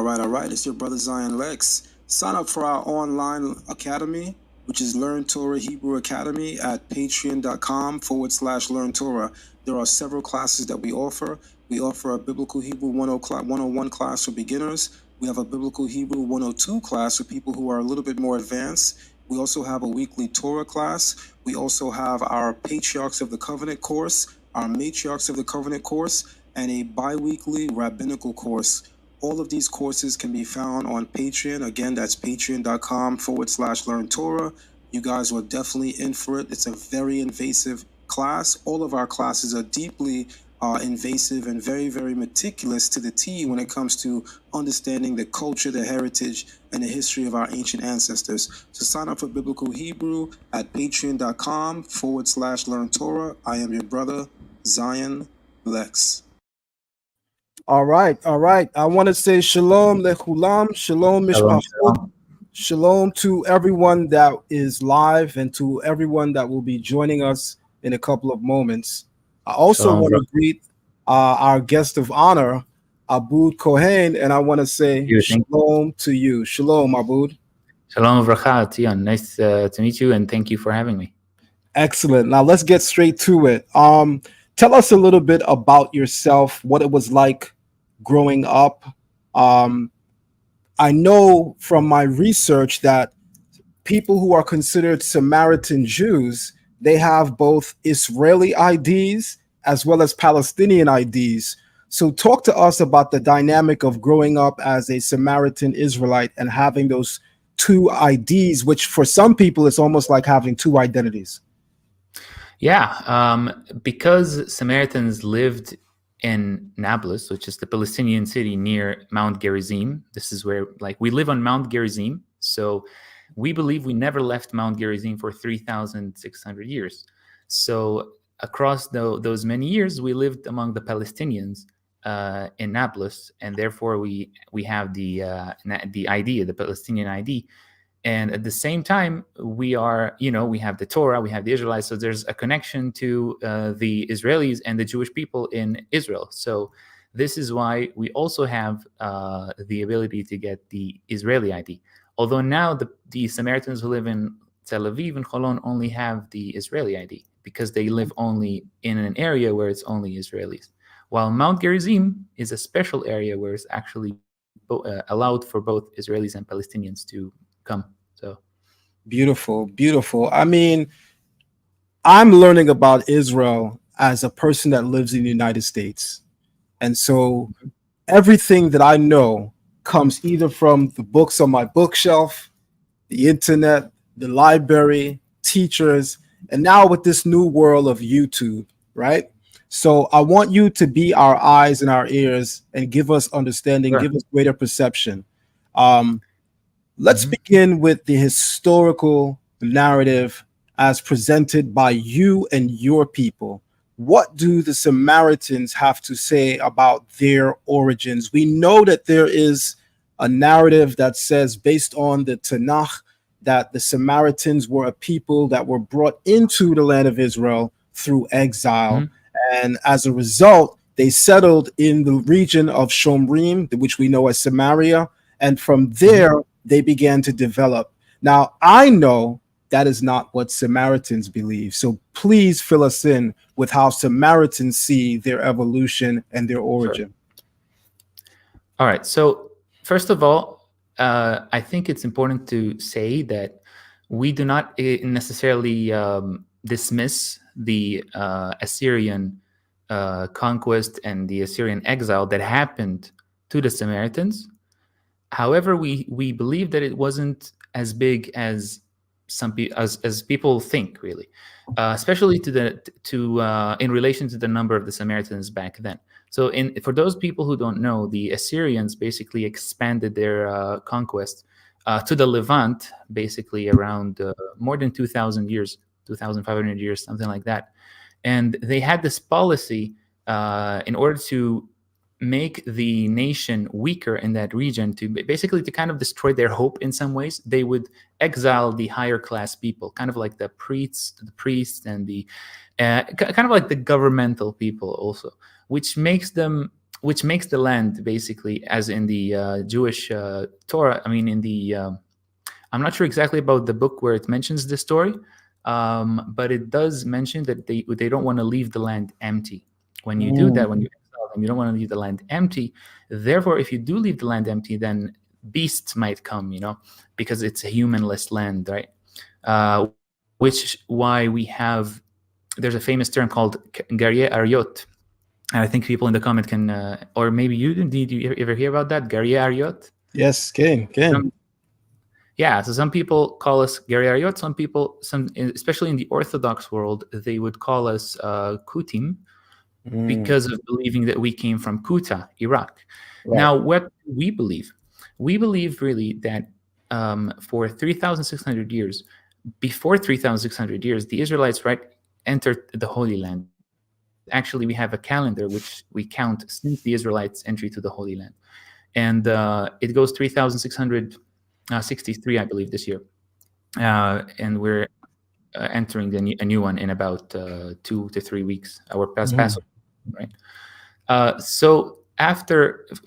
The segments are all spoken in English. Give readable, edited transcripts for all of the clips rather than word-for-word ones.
All right. It's your brother Zion Lex. Sign up for our online academy, which is Learn Torah Hebrew Academy at patreon.com/Learn Torah. There are several classes that we offer. We offer a Biblical Hebrew 101 class for beginners. We have a Biblical Hebrew 102 class for people who are a little bit more advanced. We also have a weekly Torah class. We also have our Patriarchs of the Covenant course, our Matriarchs of the Covenant course, and a bi-weekly rabbinical course. All of these courses can be found on Patreon. Again, that's patreon.com/Learn Torah. You guys were definitely in for it. It's a very invasive class. All of our classes are deeply invasive and very, very meticulous to the T when it comes to understanding the culture, the heritage, and the history of our ancient ancestors. So sign up for Biblical Hebrew at patreon.com/Learn Torah. I am your brother, Zion Lex. All right. I want to say shalom lechulam, shalom mishpachot, shalom to everyone that is live and to everyone that will be joining us in a couple of moments. I also want to greet our guest of honor, Abood Cohen, and I want to say shalom to you. Shalom, Abood. Shalom uvracha, Tion. Nice to meet you, and thank you for having me. Excellent. Now let's get straight to it. Tell us a little bit about yourself, what it was like growing up. I know from my research that people who are considered Samaritan Jews, they have both Israeli IDs as well as Palestinian IDs. So talk to us about the dynamic of growing up as a Samaritan Israelite and having those two IDs, which for some people it's almost like having two identities. Yeah, because Samaritans lived in Nablus, which is the Palestinian city near Mount Gerizim. This is where, we live on Mount Gerizim. So we believe we never left Mount Gerizim for 3,600 years. So across those many years, we lived among the Palestinians in Nablus, and therefore we have the ID, the Palestinian ID. And at the same time, we have the Torah, we have the Israelites. So there's a connection to the Israelis and the Jewish people in Israel. So this is why we also have the ability to get the Israeli ID. Although now the Samaritans who live in Tel Aviv and Holon only have the Israeli ID because they live only in an area where it's only Israelis. While Mount Gerizim is a special area where it's actually allowed for both Israelis and Palestinians to come. So beautiful. I mean, I'm learning about Israel as a person that lives in the United States. And so everything that I know comes either from the books on my bookshelf, the internet, the library, teachers, and now with this new world of YouTube, right? So I want you to be our eyes and our ears and give us understanding, Sure. Give us greater perception. Let's begin with the historical narrative as presented by you and your people. What do the Samaritans have to say about their origins? We know that there is a narrative that says, based on the Tanakh, that the Samaritans were a people that were brought into the land of Israel through exile. And as a result, they settled in the region of Shomrim, which we know as Samaria. And from there, they began to develop. Now, I know that is not what Samaritans believe. So please fill us in with how Samaritans see their evolution and their origin. Sure. All right. So first of all, I think it's important to say that we do not necessarily dismiss the Assyrian conquest and the Assyrian exile that happened to the Samaritans. However, we believe that it wasn't as big as as people think, really, especially in relation to the number of the Samaritans back then. So, for those people who don't know, the Assyrians basically expanded their conquest to the Levant, basically around more than 2,000 years, 2,500 years, something like that. And they had this policy in order to make the nation weaker in that region, to basically to kind of destroy their hope in some ways. They would exile the higher class people, kind of like the priests and the kind of like the governmental people also, which makes them which makes the land basically, as in the Jewish Torah. I mean, in the I'm not sure exactly about the book where it mentions this story, but it does mention that they don't want to leave the land empty. When you do that, when you exile them, you don't want to leave the land empty. Therefore, if you do leave the land empty, then beasts might come, because it's a humanless land, right? Which why there's a famous term called Garye Ariot. And I think people in the comment can, or maybe did you ever hear about that? Garye Ariot? Yes, can. Yeah, so some people call us Garye Ariot. Some people, especially in the Orthodox world, they would call us Kutim, because of believing that we came from Kuta, Iraq. Right. Now, what we believe? We believe really that for 3,600 years, before 3,600 years, the Israelites, entered the Holy Land. Actually, we have a calendar which we count since the Israelites' entry to the Holy Land. And it goes 3,663, I believe, this year. And we're entering a new one in about 2 to 3 weeks, our Passover, right? So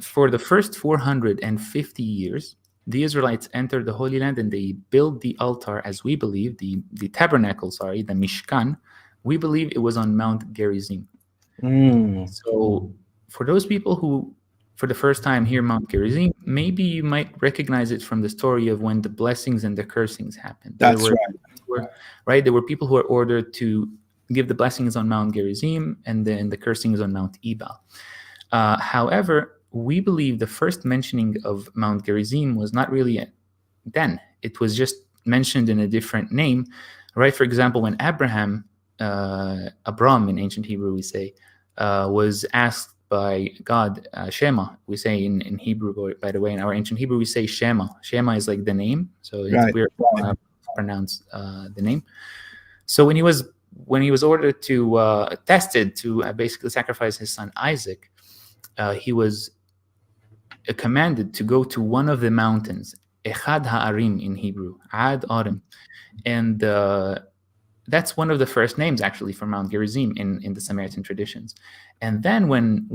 for the first 450 years, the Israelites entered the Holy Land and they built the altar, as we believe, the tabernacle, the Mishkan. We believe it was on Mount Gerizim. So for those people who, for the first time, hear Mount Gerizim, maybe you might recognize it from the story of when the blessings and the cursings happened. That's right. There were people who were ordered to give the blessings on Mount Gerizim and then the cursings on Mount Ebal. However, we believe the first mentioning of Mount Gerizim was not really then. It was just mentioned in a different name, right? For example, when Abram in ancient Hebrew we say, was asked by God, Shema, we say in Hebrew, by the way, in our ancient Hebrew we say Shema. Shema is like the name, so it's weird to pronounce the name. So when he was ordered to tested to basically sacrifice his son Isaac, he was commanded to go to one of the mountains, Echad Ha'arim in Hebrew, Ad Arim, and that's one of the first names actually for Mount Gerizim in the Samaritan traditions. And then when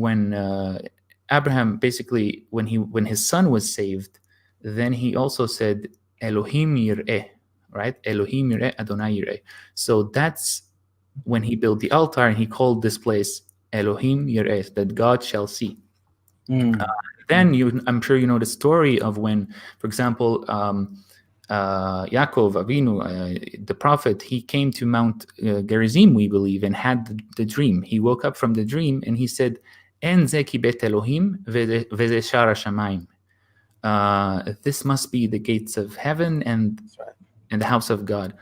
Abraham basically when his son was saved, then he also said Elohim Yireh, right? Elohim Yireh, Adonai Yireh. So that's when he built the altar and he called this place Elohim Yireh, that God shall see. Then I'm sure you know the story of when, for example, Yaakov Avinu, the prophet, he came to Mount Gerizim, we believe, and had the dream. He woke up from the dream and he said, "En ze ki bet Elohim veze shara shamayim." This must be the gates of heaven and the house of God.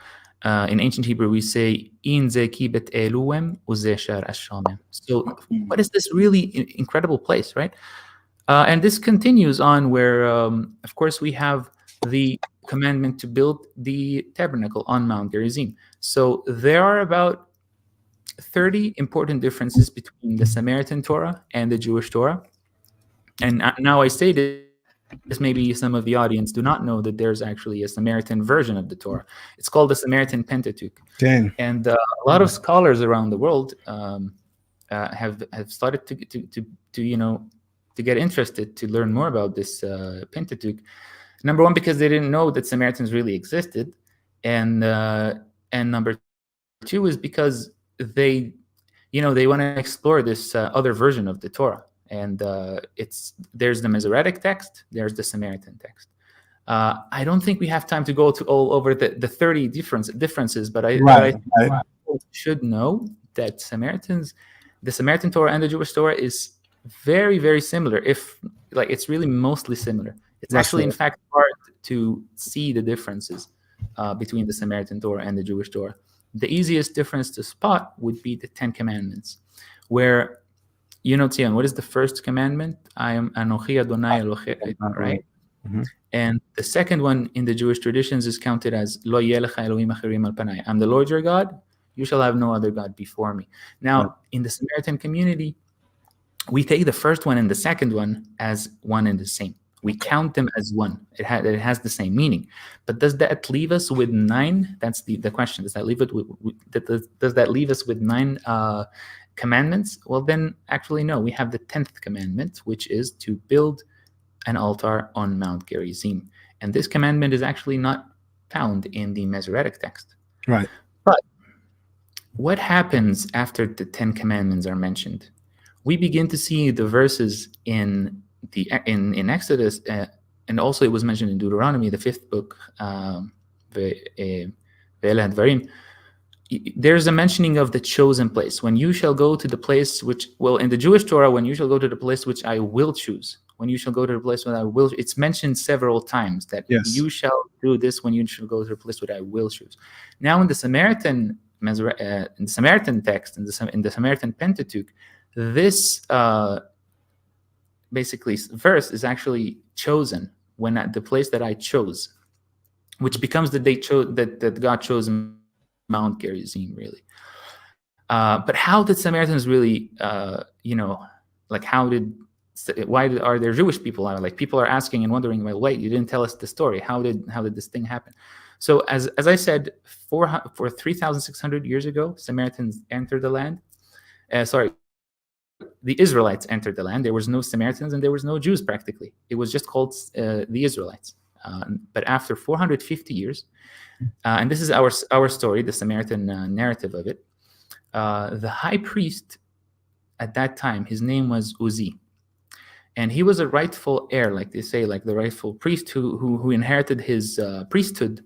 In ancient Hebrew, we say, "In ze ki bet Eluhem uze shar hashamim." So, what is this really incredible place, right? And this continues on where, of course, we have the commandment to build the tabernacle on Mount Gerizim. So there are about 30 important differences between the Samaritan Torah and the Jewish Torah. And now I say this, maybe some of the audience do not know that there's actually a Samaritan version of the Torah. It's called the Samaritan Pentateuch. Dang. And a lot of scholars around the world have started to get interested to learn more about this Pentateuch. Number one, because they didn't know that Samaritans really existed, and number two is because they want to explore this other version of the Torah, and there's the Masoretic text, there's the Samaritan text. I don't think we have time to go to all over the 30 differences, but I think people should know that the Samaritan Torah and the Jewish Torah is very, very similar. It's really mostly similar. It's actually, in fact, hard to see the differences between the Samaritan Torah and the Jewish Torah. The easiest difference to spot would be the 10 Commandments, where, Tzion, what is the first commandment? I am Anochi Adonai Elohei, right? Mm-hmm. And the second one in the Jewish traditions is counted as Lo yeh lecha Elohim acherim al panai. I'm the Lord your God. You shall have no other God before me. Now, in the Samaritan community, we take the first one and the second one as one and the same. We count them as one. It has the same meaning. But does that leave us with 9? That's the question. Does that leave us with 9 commandments? Well, then actually no. We have the 10th commandment, which is to build an altar on Mount Gerizim. And this commandment is actually not found in the Masoretic text. Right. But what happens after the 10 commandments are mentioned? We begin to see the verses in Exodus, and also it was mentioned in Deuteronomy, the 5th book, there's a mentioning of the chosen place. When you shall go to the place which, well, in the Jewish Torah, when you shall go to the place which I will choose, when you shall go to the place where I will, it's mentioned several times that you shall do this when you shall go to the place where I will choose. Now in the Samaritan text, in the Samaritan Pentateuch, this basically verse is actually chosen when at the place that I chose, which becomes the date that God chose Mount Gerizim, really. But how did Samaritans really, why are there Jewish people? Like, people are asking and wondering, well, wait, you didn't tell us the story. How did this thing happen? So as I said, for 3,600 years ago, Samaritans entered the land. The Israelites entered the land. There was no Samaritans and there was no Jews practically. It was just called the Israelites. But after 450 years, and this is our story, the Samaritan narrative of it, the high priest at that time, his name was Uzi. And he was a rightful heir, like they say, like the rightful priest who inherited his priesthood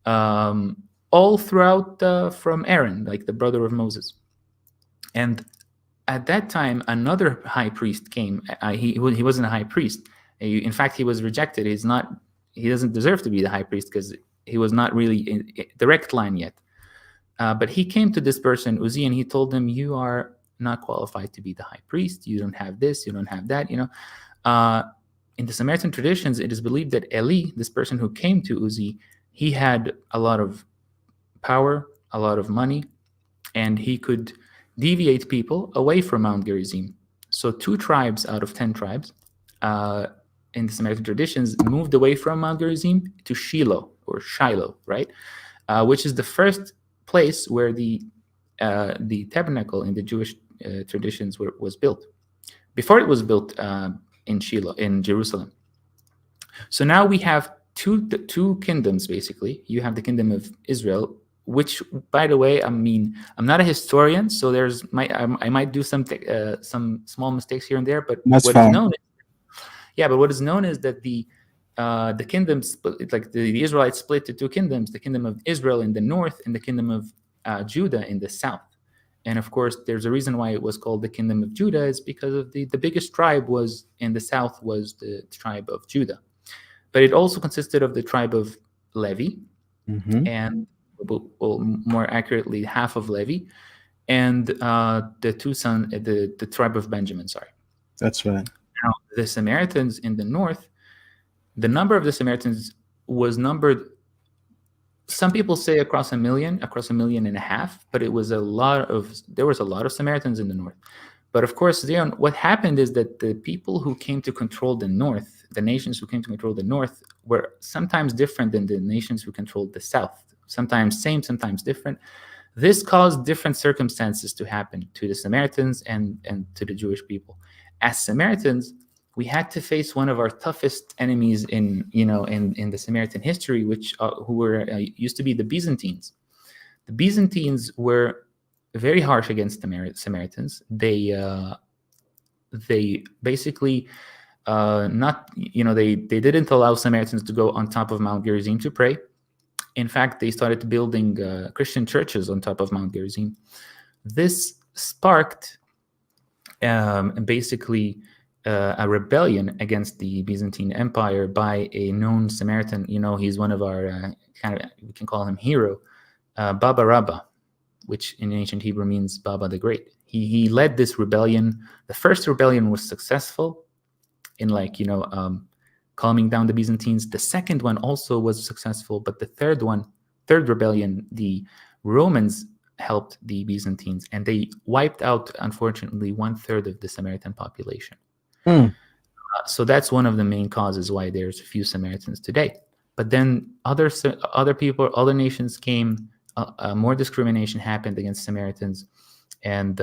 all throughout from Aaron, like the brother of Moses. And at that time, another high priest came. He wasn't a high priest. In fact, he was rejected. He doesn't deserve to be the high priest because he was not really in direct line yet. But he came to this person, Uzi, and he told him, you are not qualified to be the high priest. You don't have this, you don't have that, In the Samaritan traditions, it is believed that Eli, this person who came to Uzi, he had a lot of power, a lot of money, and he could deviate people away from Mount Gerizim. So 2 tribes out of 10 tribes in the Samaritan traditions moved away from Mount Gerizim to Shiloh, right? Which is the first place where the tabernacle in the Jewish traditions was built. Before it was built in Shiloh, in Jerusalem. So now we have two kingdoms, basically. You have the kingdom of Israel, which, by the way, I mean, I'm not a historian, so I might do some small mistakes here and there, but that's what fine. is known but what is known is that the kingdoms, like the Israelites split to 2 kingdoms, the kingdom of Israel in the north and the kingdom of Judah in the south. And of course, there's a reason why it was called the kingdom of Judah, is because of the biggest tribe was in the south was the tribe of Judah. But it also consisted of the tribe of Levi, and more accurately, half of Levi, and the tribe of Benjamin. Sorry. That's right. Now, the Samaritans in the north, the number of the Samaritans was numbered. Some people say across a million and a half, but there was a lot of Samaritans in the north. But of course, what happened is that the people who came to control the north, the nations who came to control the north, were sometimes different than the nations who controlled the south. Sometimes same, sometimes different. This caused different circumstances to happen to the Samaritans and to the Jewish people. As Samaritans, we had to face one of our toughest enemies in the Samaritan history, who used to be the Byzantines. The Byzantines were very harsh against the Samaritans. They basically they didn't allow Samaritans to go on top of Mount Gerizim to pray. In fact, they started building Christian churches on top of Mount Gerizim. This sparked basically a rebellion against the Byzantine Empire by a known Samaritan. He's one of our we can call him hero, Baba Rabba, which in ancient Hebrew means Baba the Great. He led this rebellion. The first rebellion was successful in calming down the Byzantines. The second one also was successful, but the third rebellion, the Romans helped the Byzantines, and they wiped out, unfortunately, 1/3 of the Samaritan population. So that's one of the main causes why there's few Samaritans today. But then other people, other nations came. More discrimination happened against Samaritans, and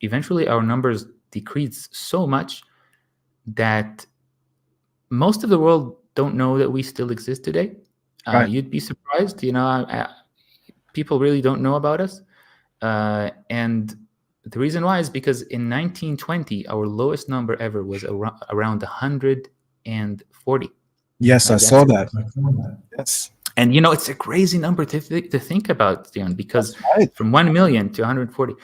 eventually our numbers decreased so much that most of the world don't know that we still exist today. Right. You'd be surprised, people really don't know about us. And the reason why is because in 1920, our lowest number ever was around 140. Yes, I Like, saw that's- that. Yes. And it's a crazy number to think about, because That's right. from 1 million to 140.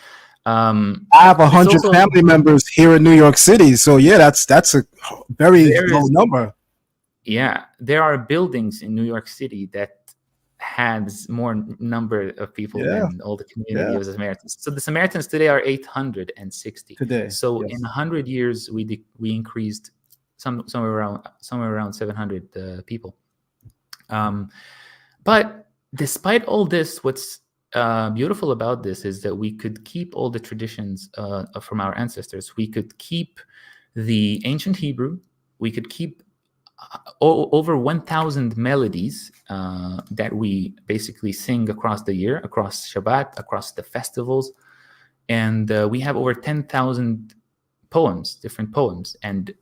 I have 100 also- family members here in New York City, so yeah, that's a very low number. Yeah, there are buildings in New York City that has more number of people Yeah. than all the community Yeah. of the Samaritans. So the Samaritans today are 860 Today. So yes. in 100 years, we increased somewhere around 700 people. But despite all this, what's beautiful about this is that we could keep all the traditions from our ancestors. We could keep the ancient Hebrew. We could keep over 1,000 melodies that we basically sing across the year, across Shabbat, across the festivals. And we have over 10,000 poems, different poems. And,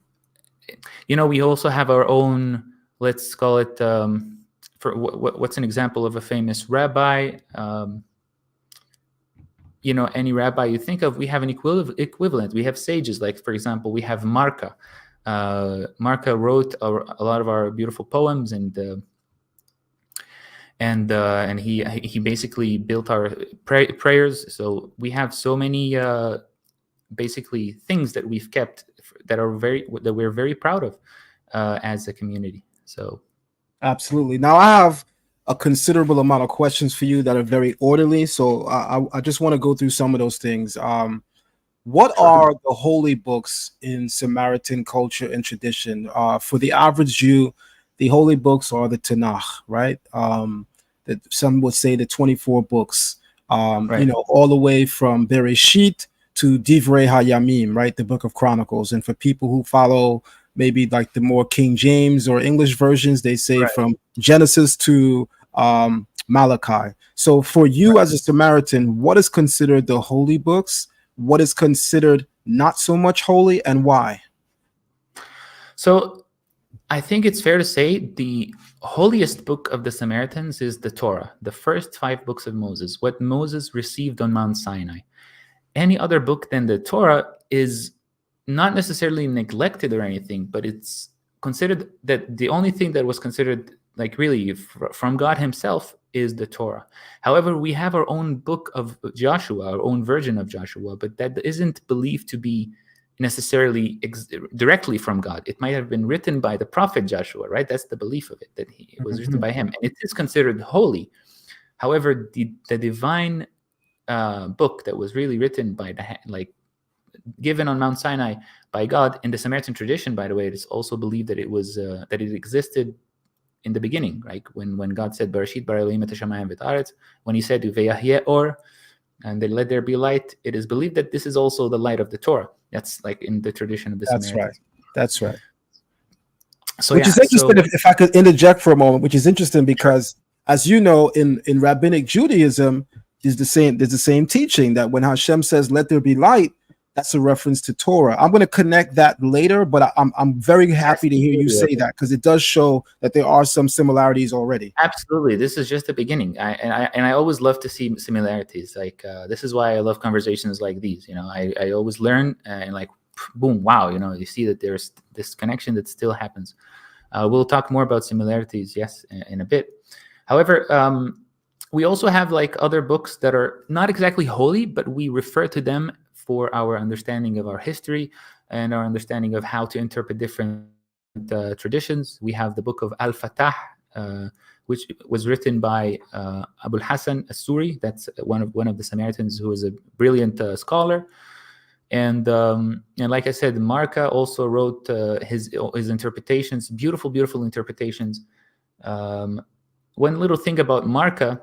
we also have our own, let's call it, for what's an example of a famous rabbi? Any rabbi you think of, we have an equivalent. We have sages, like, for example, we have Marka. Marka wrote a lot of our beautiful poems, and he basically built our prayers. So we have so many basically things that we've kept that we're very proud of as a community. So absolutely. Now I have a considerable amount of questions for you that are very orderly. So I just want to go through some of those things. What are the holy books in Samaritan culture and tradition? For the average Jew, the holy books are the Tanakh, right? That some would say the 24 books, Right. all the way from Bereshit to Divrei HaYamim, right? The Book of Chronicles. And for people who follow maybe like the more King James or English versions, they say Right. from Genesis to Malachi. So for you as a Samaritan, what is considered the holy books? What is considered not so much holy, and why? So I think it's fair to say the holiest book of the Samaritans is the Torah, the first 5 books of Moses, what Moses received on Mount Sinai. Any other book than the Torah is not necessarily neglected or anything, but it's considered that the only thing that was considered like really from God himself is the Torah. However, we have our own book of Joshua, our own version of Joshua, but that isn't believed to be necessarily directly from God. It might have been written by the prophet Joshua, right? That's the belief of it, that it was written by him, and it is considered holy. However, the divine book that was really written by given on Mount Sinai by God in the Samaritan tradition, by the way, it is also believed that it was that it existed in the beginning, like when God said Bereshit bara Elohim et hashamayim v'et when he said Veyahyeh or, and then let there be light, it is believed that this is also the light of the Torah. That's like in the tradition of the Samaritans. That's right. So which is interesting, if I could interject for a moment, which is interesting because, as you know, in rabbinic Judaism, there's the same teaching that when Hashem says, let there be light, that's a reference to Torah. I'm going to connect that later, but I'm very happy to hear you say that because it does show that there are some similarities already. Absolutely. This is just the beginning. I always love to see similarities. Like this is why I love conversations like these. I always learn and like, boom, wow, you see that there's this connection that still happens. We'll talk more about similarities, yes, in a bit. However, we also have like other books that are not exactly holy, but we refer to them for our understanding of our history and our understanding of how to interpret different traditions. We have the book of Al-Fatah, which was written by Abul Hassan As-Suri. That's one of the Samaritans who is a brilliant scholar. And like I said, Marka also wrote his interpretations, beautiful interpretations. One little thing about Marka,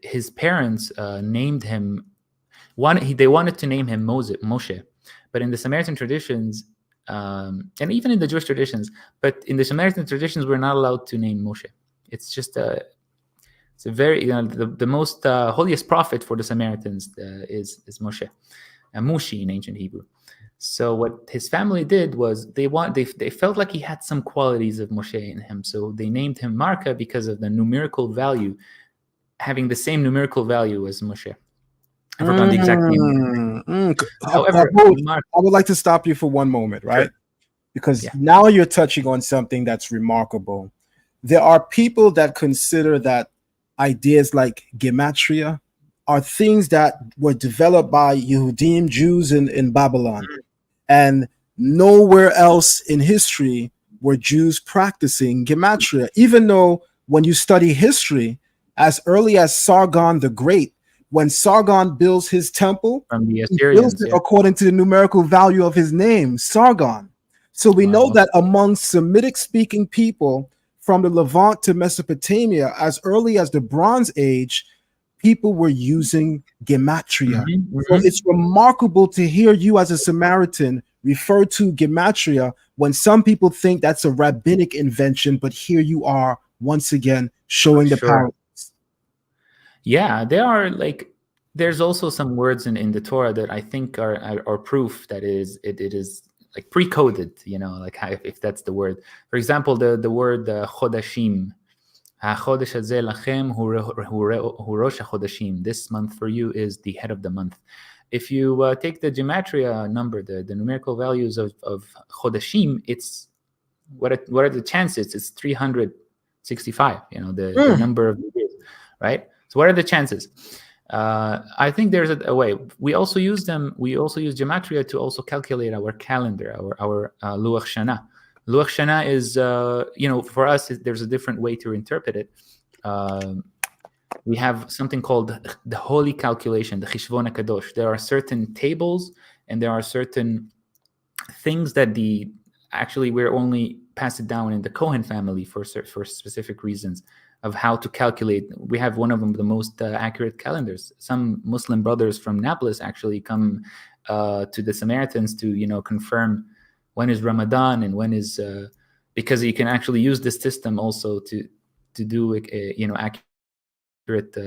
his parents named him. They wanted to name him Moshe, but in the Samaritan traditions, and even in the Jewish traditions, but in the Samaritan traditions, we're not allowed to name Moshe. It's just It's a very the most holiest prophet for the Samaritans is Moshe, Mushi in ancient Hebrew. So what his family did was they felt like he had some qualities of Moshe in him. So they named him Marka because of the numerical value, having the same numerical value as Moshe. I forgot the exact name. However, I would like to stop you for one moment, right? Sure. Because now you're touching on something that's remarkable. There are people that consider that ideas like gematria are things that were developed by Yehudim, Jews in Babylon. And nowhere else in history were Jews practicing gematria, even though when you study history, as early as Sargon the Great, when Sargon builds his temple, from the he builds it according to the numerical value of his name, Sargon. So we know that among Semitic-speaking people from the Levant to Mesopotamia, as early as the Bronze Age, people were using gematria. So it's remarkable to hear you as a Samaritan refer to gematria when some people think that's a rabbinic invention, but here you are once again showing the power. Yeah, there's also some words in the Torah that I think are proof that it is like pre-coded, like if that's the word. For example, the word chodashim. This month for you is the head of the month. If you take the gematria number, the numerical values of chodashim, it's what are the chances? It's 365. The number of years, right? So what are the chances? I think there's a way. We also use gematria to also calculate our calendar, our Luach Shana. Luach Shana is, for us, there's a different way to interpret it. We have something called the holy calculation, the Chishvon HaKadosh. There are certain tables and there are certain things that we're only passed it down in the Cohen family for specific reasons of how to calculate. We have one of the most accurate calendars. Some Muslim brothers from Nablus actually come to the Samaritans to, confirm when is Ramadan and when is, because you can actually use this system also to do, accurate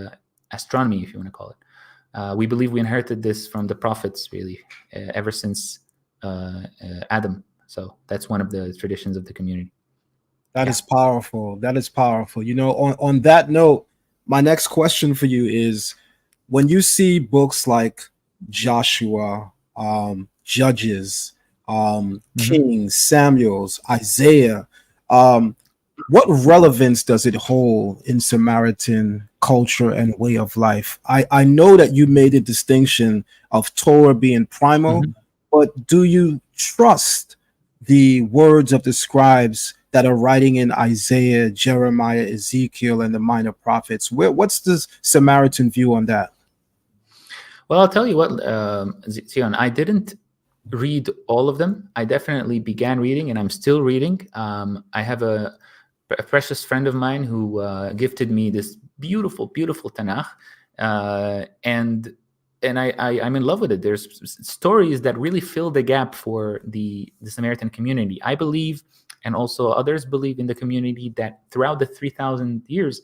astronomy, if you want to call it. We believe we inherited this from the prophets, really, ever since Adam. So that's one of the traditions of the community. That is powerful. That is powerful. On that note, my next question for you is, when you see books like Joshua, Judges, Kings, Samuels, Isaiah, what relevance does it hold in Samaritan culture and way of life? I know that you made a distinction of Torah being primal, but do you trust the words of the scribes that are writing in Isaiah, Jeremiah, Ezekiel, and the minor prophets? What's the Samaritan view on that? Well, I'll tell you what, Zion, I didn't read all of them. I definitely began reading, and I'm still reading. I have a precious friend of mine who gifted me this beautiful, beautiful Tanakh, and I'm in love with it. There's stories that really fill the gap for the Samaritan community. I believe, and also others believe in the community, that throughout the 3,000 years,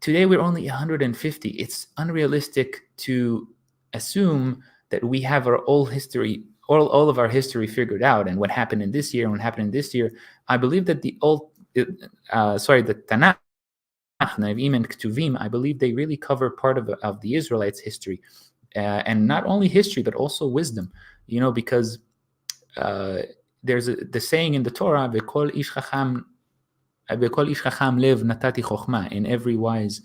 today we're only 150. It's unrealistic to assume that we have our whole history, all of our history figured out, and what happened in this year and what happened in this year. I believe that the Tanakh, Nevi'im and Ketuvim, I believe they really cover part of the Israelites' history, and not only history but also wisdom. Because there's the saying in the Torah, "V'kol ish chacham lev natati chokhmah." In every wise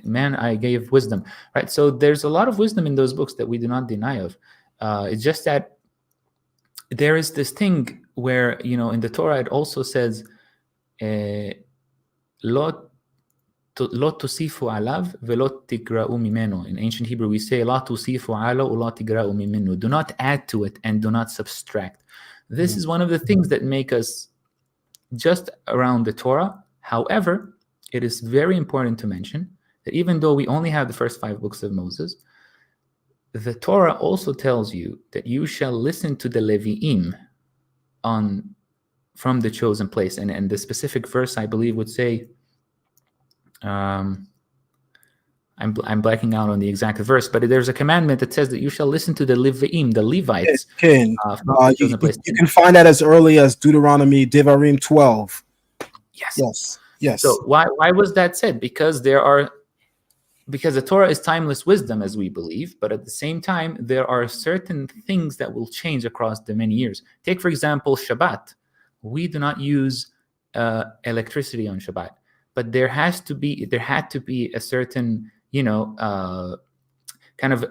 man, I gave wisdom. Right. So there's a lot of wisdom in those books that we do not deny of. It's just that there is this thing where, in the Torah it also says, "Lo tusifu alav velo tigra'u mimenu." In ancient Hebrew, we say, "La tusifu ala u la tigra'u mimenu." Do not add to it and do not subtract. This is one of the things that make us just around the Torah. However, it is very important to mention that even though we only have the first 5 books of Moses, the Torah also tells you that you shall listen to the Levi'im on from the chosen place. And the specific verse, I believe, would say, I'm blacking out on the exact verse, but there's a commandment that says that you shall listen to the Levi'im, the Levites, Ken, from the chosen place. you can find that as early as Deuteronomy, Devarim 12. Yes. Yes. So why was that said? Because the Torah is timeless wisdom, as we believe, but at the same time, there are certain things that will change across the many years. Take, for example, Shabbat. We do not use electricity on Shabbat, but there had to be a certain, kind of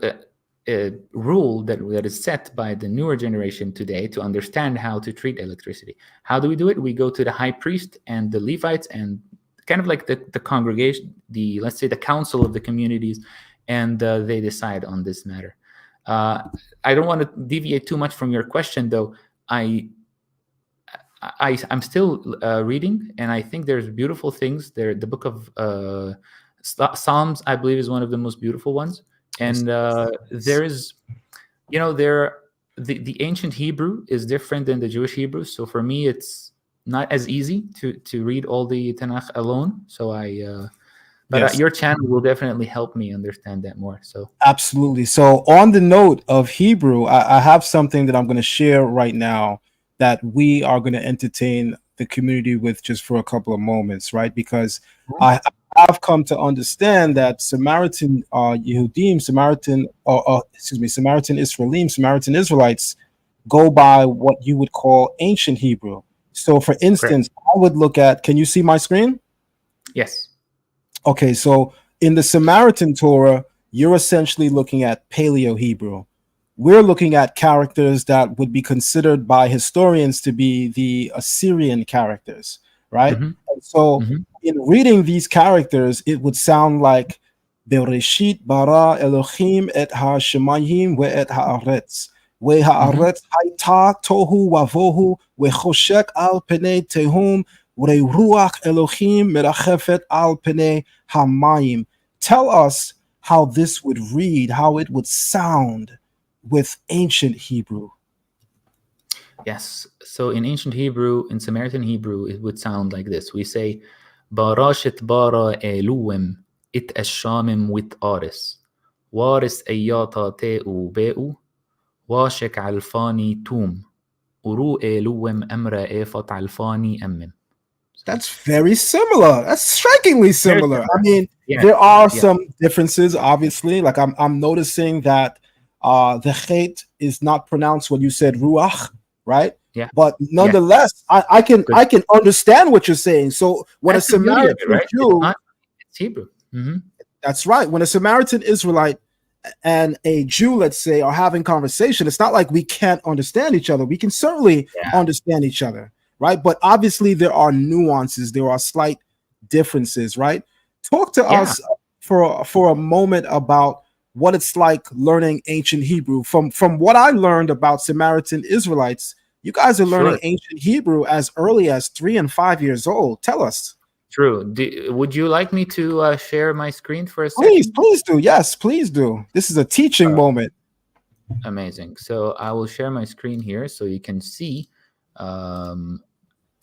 a rule that is set by the newer generation today to understand how to treat electricity. How do we do it? We go to the high priest and the Levites and kind of like the congregation, let's say the council of the communities, and they decide on this matter. I don't want to deviate too much from your question, though. I'm still reading, and I think there's beautiful things there. The book of Psalms, I believe, is one of the most beautiful ones. And there is, the ancient Hebrew is different than the Jewish Hebrew. So for me, it's not as easy to read all the Tanakh alone. So your channel will definitely help me understand that more. So absolutely. So on the note of Hebrew, I have something that I'm going to share right now that we are going to entertain the community with just for a couple of moments, right? Because I have come to understand that Samaritan Yehudim, Samaritan Israelim, Samaritan Israelites go by what you would call ancient Hebrew. So for instance, I would look at, can you see my screen? Yes. Okay, so in the Samaritan Torah, you're essentially looking at Paleo Hebrew. We're looking at characters that would be considered by historians to be the Assyrian characters, right? Mm-hmm. And so in reading these characters, it would sound like Bereshit bara Elohim et ha-shemayim ve et haaretz. Ve haaretz hayta tohu wavohu ve choshek al penei tehum ve ruach Elohim merachefet al penei hamayim. Tell us how this would read, how it would sound with ancient Hebrew. Yes. So in ancient Hebrew, in Samaritan Hebrew, it would sound like this. We say, Barashet bara eluim it eshamim with aris. Waris ayata te'u be'u. Washek alfani tum. Uru eluim emra efat alfani emmim. That's very similar. That's strikingly similar. I mean, yeah. There are some differences, obviously. Like I'm noticing that the chet is not pronounced when you said ruach, right? Yeah. But nonetheless, I can understand what you're saying. So when that's a Samaritan Jew, it's Hebrew. Mm-hmm. That's right. When a Samaritan Israelite and a Jew, let's say, are having conversation, it's not like we can't understand each other. We can certainly understand each other, right? But obviously there are nuances. There are slight differences, right? Talk to us for a moment about what it's like learning ancient Hebrew. From what I learned about Samaritan Israelites, you guys are learning ancient Hebrew as early as 3 and 5 years old. Tell us. True. Would you like me to share my screen for a second? Please do. Yes, please do. This is a teaching moment. Amazing. So I will share my screen here so you can see.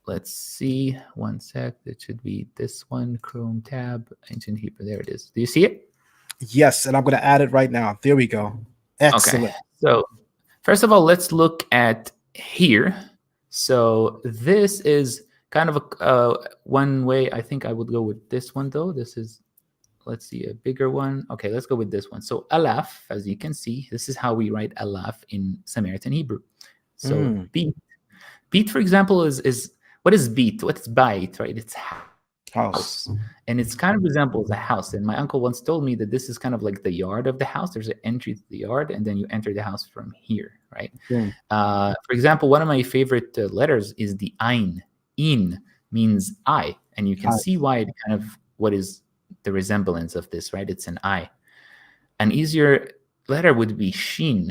Let's see. One sec. It should be this one. Chrome tab. Ancient Hebrew. There it is. Do you see it? Yes, and I'm going to add it right now. There we go. Excellent. Okay. So first of all, let's look at here. So this is kind of one way. I think I would go with this one, though. This is, let's see, a bigger one. Okay, let's go with this one. So alaf, as you can see, this is how we write alaf in Samaritan Hebrew. So beat, for example, is what is beat? What is bait, right? It's house. And it's kind of resembles a house. And my uncle once told me that this is kind of like the yard of the house. There's an entry to the yard, and then you enter the house from here, right? For example, one of my favorite letters is the ein. In means I, and you can see why it kind of what is the resemblance of this, right? It's an I. An easier letter would be shin,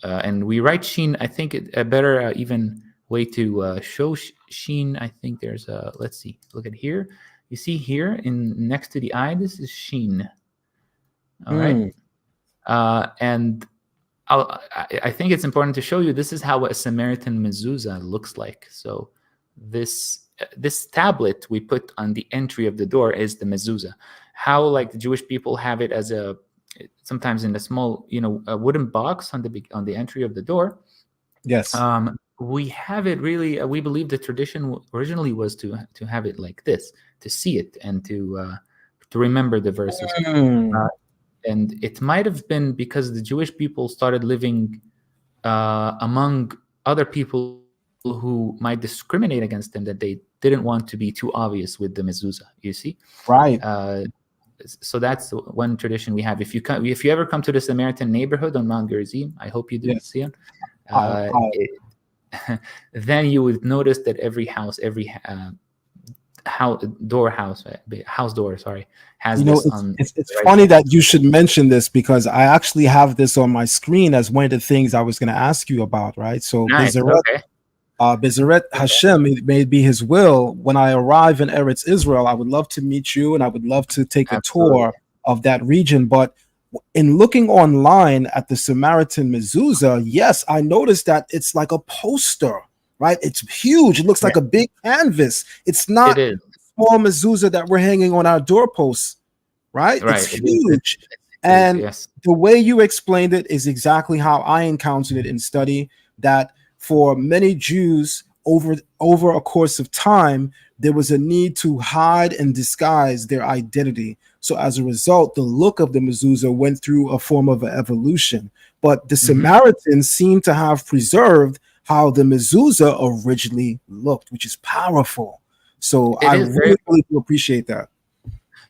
and we write shin. I think a better even way to show shin. I think there's a, let's see, look at here. You see here in next to the I, this is shin. All right. And I think it's important to show you this is how a Samaritan mezuzah looks like. So this tablet we put on the entry of the door is the mezuzah. How like the Jewish people have it as sometimes in a small, a wooden box on the entry of the door. Yes. We have it really. We believe the tradition originally was to have it like this, to see it and to remember the verses. And it might have been because the Jewish people started living among other people who might discriminate against them, that they didn't want to be too obvious with the mezuzah. You see, right? So that's one tradition we have. If you ever come to the Samaritan neighborhood on Mount Gerizim, I hope you do, yes. Sion. Then you would notice that every house house door has this. It's funny that you should mention this, because I actually have this on my screen as one of the things I was going to ask you about. Right, so nice. Bezeret Hashem, it may be His will. When I arrive in Eretz Israel, I would love to meet you, and I would love to take a tour of that region. But in looking online at the Samaritan mezuzah, yes, I noticed that it's like a poster, right? It's huge. It looks like a big canvas. It's not a small mezuzah that we're hanging on our doorposts, right? It's huge. And the way you explained it is exactly how I encountered it in study, that for many Jews over a course of time, there was a need to hide and disguise their identity. So as a result, the look of the mezuzah went through a form of an evolution. But the Samaritans seem to have preserved how the mezuzah originally looked, which is powerful. So I really appreciate that.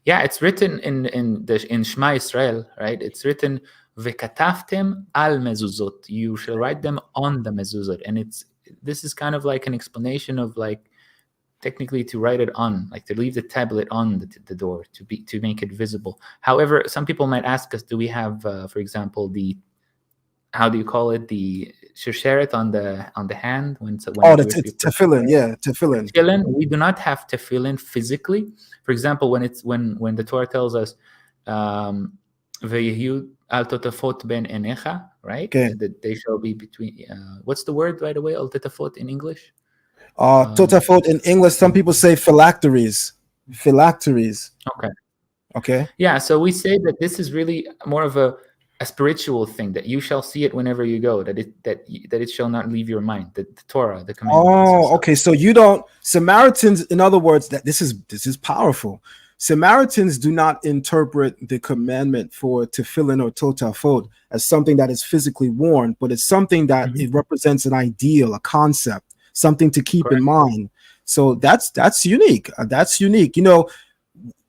Yeah, it's written in Shema Israel, right? It's written Vekataftem al mezuzot. You shall write them on the mezuzot, and this is kind of like an explanation of like technically to write it on, like to leave the tablet on the door to make it visible. However, some people might ask us, do we have, for example, how do you call it, the shesheret on the hand when the tefillin, tefillin. Tefillin. We do not have tefillin physically. For example, when the Torah tells us Ve'yehu al totafot ben enecha, right? That they shall be between. What's the word, by the way, al totafot in English? Totafot in English, some people say phylacteries. Okay. Yeah, so we say that this is really more of a spiritual thing, that you shall see it whenever you go, that it shall not leave your mind, the Torah, the commandments. Okay, so you don't, Samaritans, in other words, that this is powerful. Samaritans do not interpret the commandment for tefillin or totafot as something that is physically worn, but it's something that it represents an ideal, a concept, something to keep in mind. So that's unique. That's unique.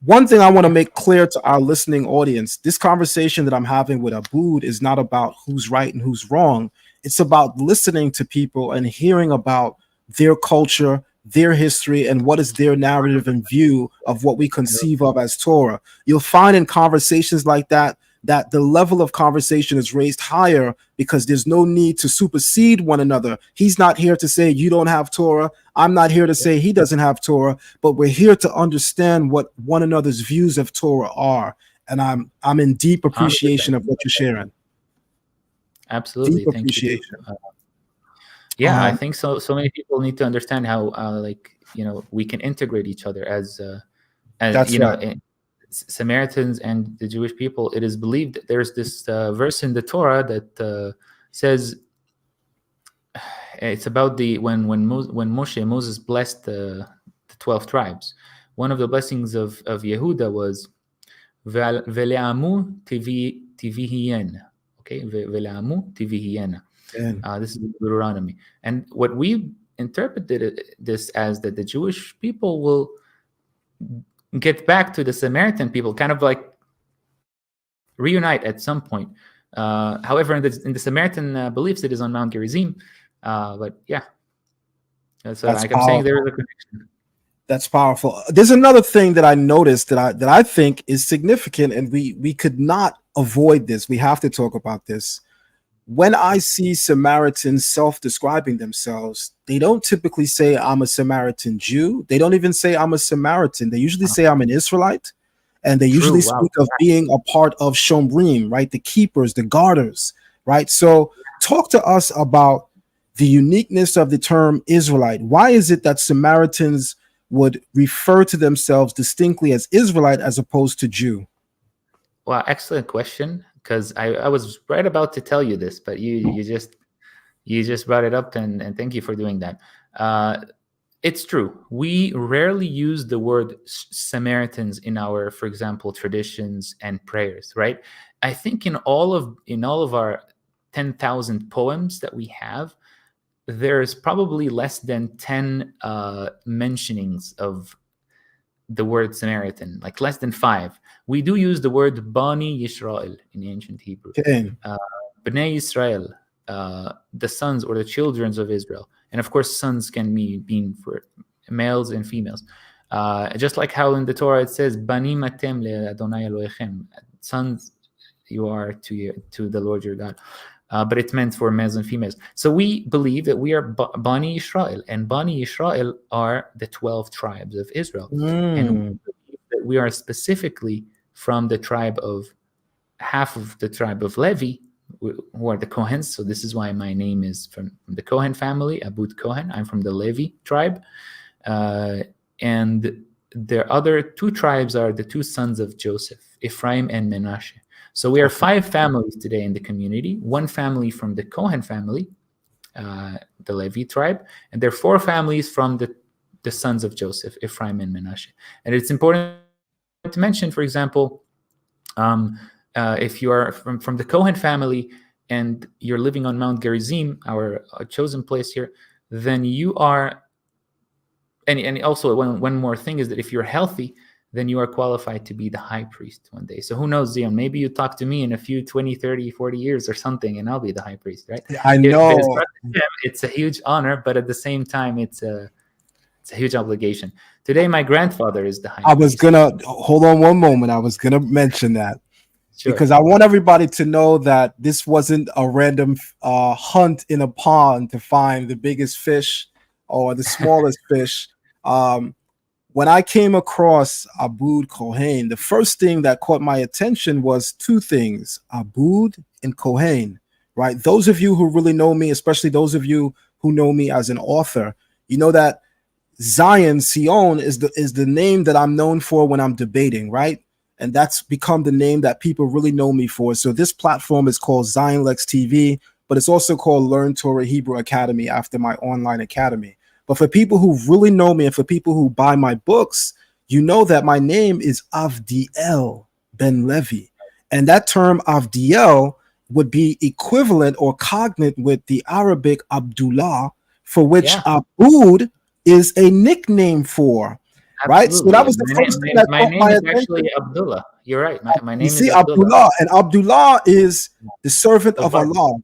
One thing I want to make clear to our listening audience, this conversation that I'm having with Abood is not about who's right and who's wrong. It's about listening to people and hearing about their culture, their history, and what is their narrative and view of what we conceive of as Torah. You'll find in conversations like that the level of conversation is raised higher, because there's no need to supersede one another. He's not here to say you don't have Torah. I'm not here to say he doesn't have Torah, but we're here to understand what one another's views of Torah are. And I'm in deep appreciation of what you're sharing. Absolutely. Deep appreciation. I think so. So many people need to understand how, we can integrate each other as Samaritans and the Jewish people. It is believed that there's this verse in the Torah that says it's about when Moses blessed the 12 tribes. One of the blessings of Yehuda was Vele'amu tivihien. Okay, Vele'amu tivihien. This is Deuteronomy, and what we interpreted this as that the Jewish people will get back to the Samaritan people, kind of like reunite at some point. However, in the Samaritan beliefs, it is on Mount Gerizim. But yeah, that's like I'm saying, there is a connection. That's powerful. There's another thing that I noticed that I think is significant, and we could not avoid this. We have to talk about this. When I see Samaritans self-describing themselves, they don't typically say I'm a Samaritan Jew. They don't even say I'm a Samaritan. They usually say I'm an Israelite, and they usually speak of being a part of Shomrim, right? The keepers, the guarders. right? So talk to us about the uniqueness of the term Israelite. Why is it that Samaritans would refer to themselves distinctly as Israelite as opposed to Jew? Well, excellent question, because I was right about to tell you this, but you just brought it up, and thank you for doing that. It's true. We rarely use the word Samaritans in our, for example, traditions and prayers, right? I think in all of our 10,000 poems that we have, there's probably less than 10 mentionings of the word Samaritan, like less than 5. We do use the word Bani Yisrael in ancient Hebrew. Okay. Bnei Yisrael, the sons or the children of Israel. And of course, sons can mean for males and females. Just like how in the Torah it says, Banim atem le Adonai Elohechem, sons you are to the Lord your God. But it's meant for males and females. So we believe that we are Bani Yisrael, and Bani Yisrael are the 12 tribes of Israel. And we believe that we are specifically from the tribe of, half of the tribe of Levi, who are the Cohens. So this is why my name is from the Cohen family, Abood Cohen. I'm from the Levi tribe. And the other 2 tribes are the 2 sons of Joseph, Ephraim and Menashe. So we are 5 families today in the community, 1 family from the Cohen family, the Levi tribe, and there are 4 families from the sons of Joseph, Ephraim and Menashe. And it's important to mention, for example, if you are from the Cohen family and you're living on Mount Gerizim, our chosen place here, then you are, and also one more thing is that if you're healthy, then you are qualified to be the high priest one day. So who knows, Zion, maybe you talk to me in a few 20, 30, 40 years or something, and I'll be the high priest, right? I know. It's a huge honor, but at the same time, it's a huge obligation. Today, my grandfather is the high priest. I was going to, hold on one moment. I was going to mention that. Sure. Because I want everybody to know that this wasn't a random hunt in a pond to find the biggest fish or the smallest fish. When I came across Abood Cohen, the first thing that caught my attention was 2 things, Abood and Cohen, right? Those of you who really know me, especially those of you who know me as an author, you know that Zion is the name that I'm known for when I'm debating, right? And that's become the name that people really know me for. So this platform is called Zion Lex TV, but it's also called Learn Torah Hebrew Academy after my online academy. But for people who really know me and for people who buy my books, you know that my name is Avdiel Ben Levi. And that term Avdiel would be equivalent or cognate with the Arabic Abdullah, for which Abood is a nickname for. Right? Absolutely. So that was the first thing that my caught name my is attention. actually Abdullah. You're right. My name You see, is Abdullah. And Abdullah is the servant of Allah.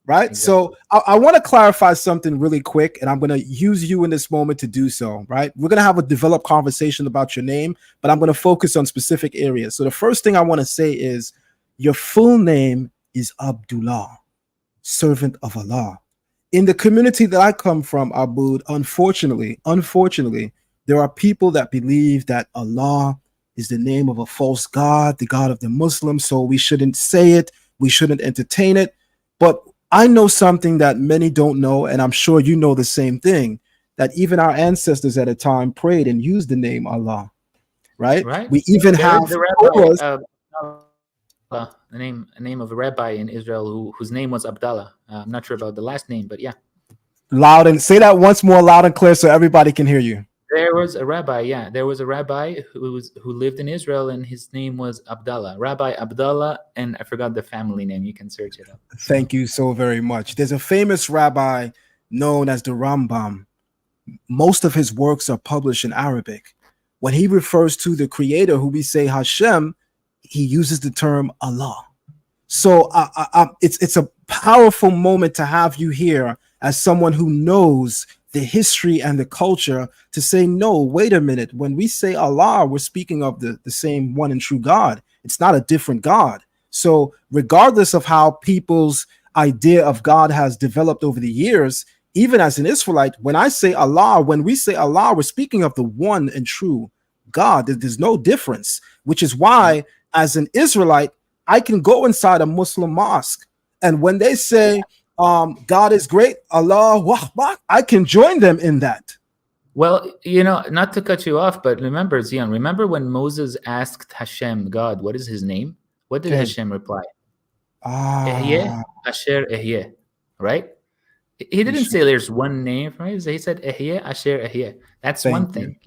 Right. Exactly. So I want to clarify something really quick, and I'm going to use you in this moment to do so. Right. We're going to have a developed conversation about your name, but I'm going to focus on specific areas. So the first thing I want to say is your full name is Abdullah, servant of Allah. In the community that I come from, Abood, unfortunately, there are people that believe that Allah is the name of a false god, the God of the Muslims. So we shouldn't say it. We shouldn't entertain it. But I know something that many don't know, and I'm sure you know the same thing, that even our ancestors at a time prayed and used the name Allah, right? We even have the name of a rabbi in Israel whose name was Abdallah. I'm not sure about the last name, but yeah. Loud and say that once more, loud and clear, so everybody can hear you. There was a rabbi, who lived in Israel, and his name was Abdallah, Rabbi Abdallah, and I forgot the family name. You can search it up. Thank you so very much. There's a famous rabbi known as the Rambam. Most of his works are published in Arabic. When he refers to the creator, who we say Hashem, he uses the term Allah. So it's a powerful moment to have you here as someone who knows the history and the culture to say, no, wait a minute. When we say Allah, we're speaking of the same one and true God. It's not a different God. So regardless of how people's idea of God has developed over the years, even as an Israelite, when we say Allah, we're speaking of the one and true God. There's no difference, which is why as an Israelite, I can go inside a Muslim mosque And when they say God is great, Allah, wah, I can join them in that. Well, not to cut you off, but remember, Zion, remember when Moses asked Hashem, God, what is his name? What did Okay. Hashem reply? Ehyeh Ah, Asher Ehyeh, right? He didn't say there's one name, right? He said Ehyeh Asher Ehyeh. That's Thank one thing.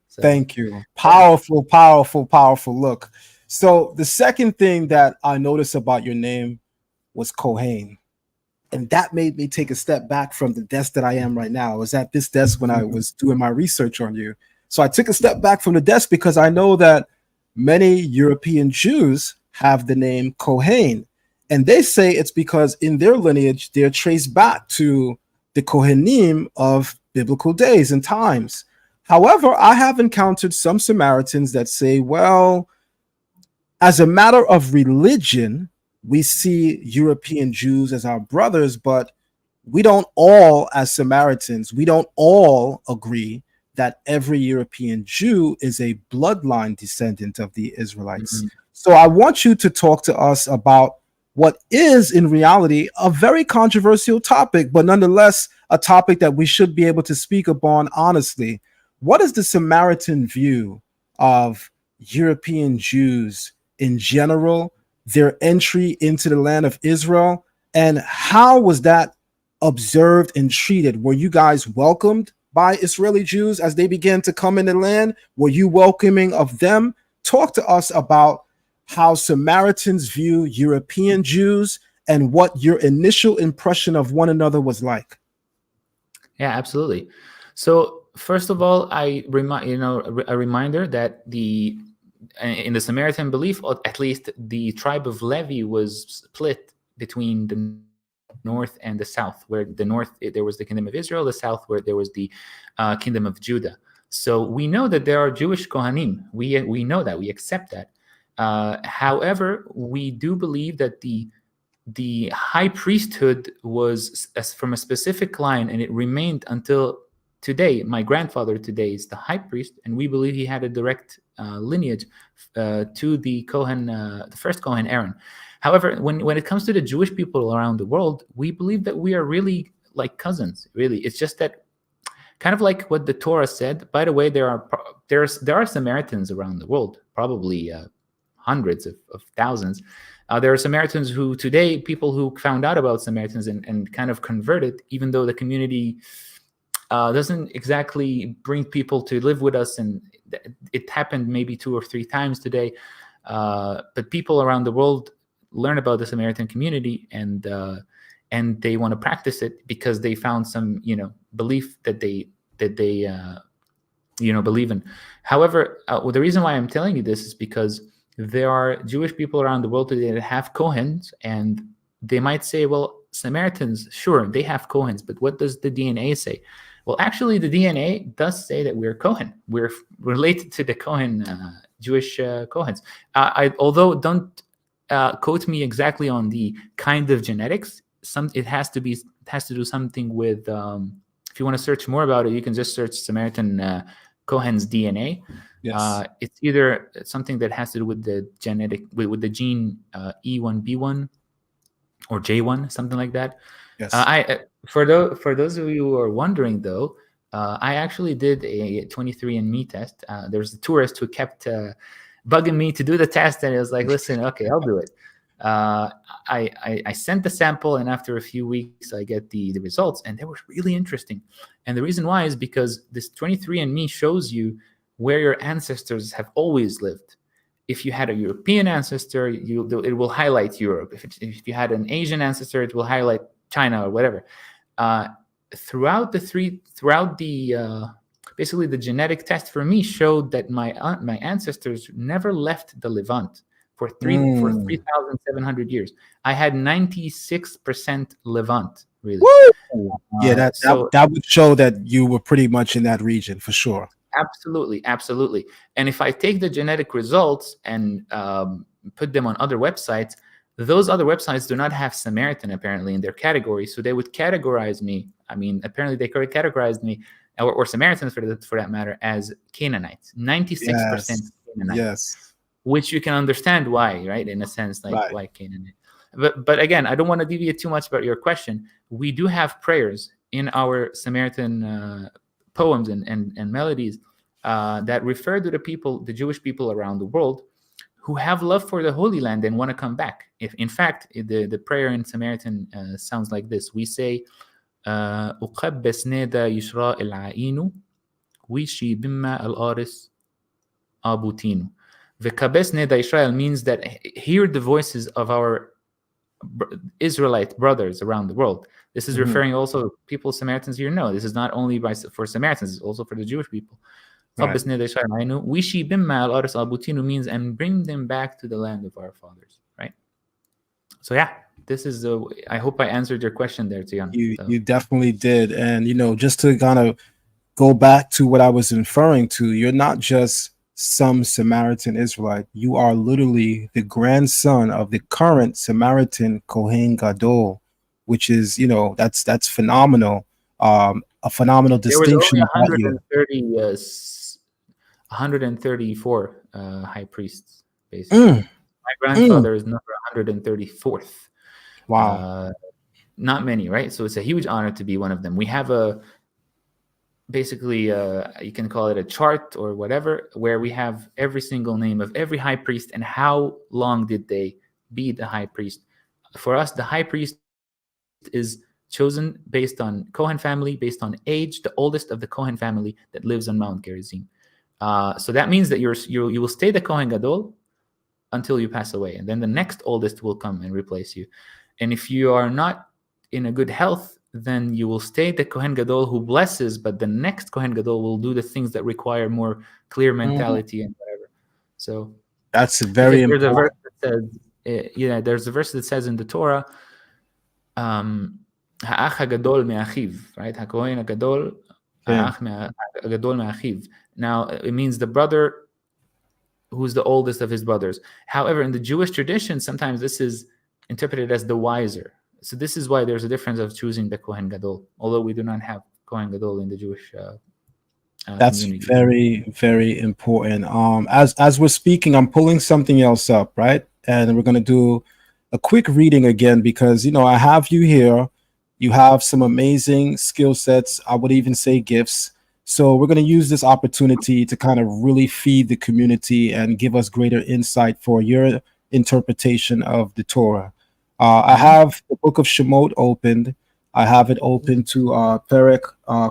So, thank you. Powerful, powerful, powerful. Look, so the second thing that I noticed about your name was Cohen. And that made me take a step back from the desk that I am right now. I was at this desk when I was doing my research on you. So I took a step back from the desk because I know that many European Jews have the name Cohen. And they say it's because in their lineage, they're traced back to the Kohanim of biblical days and times. However, I have encountered some Samaritans that say, well, as a matter of religion, we see European Jews as our brothers, but we don't all, as Samaritans, we don't all agree that every European Jew is a bloodline descendant of the Israelites. Mhm. So I want you to talk to us about what is in reality a very controversial topic, but nonetheless a topic that we should be able to speak upon honestly. What is the Samaritan view of European Jews in general, their entry into the land of Israel, and how was that observed and treated? Were you guys welcomed by Israeli Jews as they began to come in the land? Were you welcoming of them? Talk to us about how Samaritans view European Jews and what your initial impression of one another was like. Yeah, absolutely. So first of all, a reminder that in the Samaritan belief, or at least the tribe of Levi was split between the north and the south, where the north there was the kingdom of Israel, the south where there was the kingdom of Judah. So we know that there are Jewish Kohanim. We know that, we accept that. However, we do believe that the high priesthood was from a specific line, and it remained until today. My grandfather today is the high priest, and we believe he had a direct lineage to the Cohen, the first Cohen, Aaron. However, when it comes to the Jewish people around the world, we believe that we are really like cousins. Really, it's just that kind of like what the Torah said. By the way, there are Samaritans around the world, probably hundreds of thousands. There are Samaritans who today, people who found out about Samaritans and kind of converted, even though the community doesn't exactly bring people to live with us, and it happened maybe 2 or 3 times today. But people around the world learn about the Samaritan community, and they want to practice it because they found some belief that they believe in. However, the reason why I'm telling you this is because there are Jewish people around the world today that have Kohens, and they might say, well, Samaritans, sure, they have Kohens, but what does the DNA say? Well, actually, the DNA does say that we're Cohen. We're related to the Cohen, Jewish Kohens. Although don't quote me exactly on the kind of genetics. It has to do something with. If you want to search more about it, you can just search Samaritan Cohen's DNA. Yes. It's either something that has to do with the genetic, with the gene E1B1 or J1, something like that. Yes. For those of you who are wondering, though, I actually did a 23andMe test. There was a tourist who kept bugging me to do the test, and it was like, listen, okay, I'll do it. I sent the sample, and after a few weeks, I get the results, and they were really interesting. And the reason why is because this 23andMe shows you where your ancestors have always lived. If you had a European ancestor, it will highlight Europe. If you had an Asian ancestor, it will highlight China or whatever. Basically the genetic test for me showed that my ancestors never left the Levant for 3,700 years. I had 96% Levant, really. Woo! Yeah, that would show that you were pretty much in that region for sure. Absolutely. And if I take the genetic results and put them on other websites, those other websites do not have Samaritan apparently in their category, so they would categorize me. I mean, apparently they categorized me, or Samaritans for that matter, as Canaanites. 96% Canaanites. Yes. Which you can understand why, right? In a sense, like right. Why Canaanite. But again, I don't want to deviate too much about your question. We do have prayers in our Samaritan poems and melodies that refer to the people, the Jewish people around the world, who have love for the Holy Land and want to come back. If in fact the prayer in Samaritan sounds like this, we say, "Uqabbas neda yishra el-ainu, wishi bimma al-aris abutinu." The kabes neda Israel means that hear the voices of our Israelite brothers around the world. This is referring also to people, Samaritans here. No, this is not only for Samaritans, it's also for the Jewish people. Wishi bimma al-aris abutinu means, and bring them back to the land of our fathers, right? So yeah, this is I hope I answered your question there, Tian. You definitely did. And just to kind of go back to what I was referring to, you're not just some Samaritan Israelite. You are literally the grandson of the current Samaritan Cohen Gadol, which is, that's phenomenal. A phenomenal distinction. There was 134 high priests, basically. My grandfather is number 134th. Wow. Not many, right? So it's a huge honor to be one of them. We have basically you can call it a chart or whatever, where we have every single name of every high priest and how long did they be the high priest. For us, the high priest is chosen based on Cohen family, based on age, the oldest of the Cohen family that lives on Mount Gerizim. So that means that you will stay the Cohen Gadol until you pass away, and then the next oldest will come and replace you. And if you are not in a good health, then you will stay the Kohen Gadol who blesses, but the next Kohen Gadol will do the things that require more clear mentality and whatever. So that's very important. There's a verse that says, there's a verse that says in the Torah, Ha'ach HaGadol me'achiv, right? HaKohen HaGadol, Ha'ach HaGadol me'achiv. Now, it means the brother who's the oldest of his brothers. However, in the Jewish tradition, sometimes this is interpreted as the wiser. So this is why there's a difference of choosing the Kohen Gadol, although we do not have Kohen Gadol in the Jewish that's community. Very, very important. As we're speaking, I'm pulling something else up, right? And we're going to do a quick reading again, because, I have you here. You have some amazing skill sets. I would even say gifts. So we're going to use this opportunity to kind of really feed the community and give us greater insight for your interpretation of the Torah. I have the book of Shemot opened. I have it open to Perek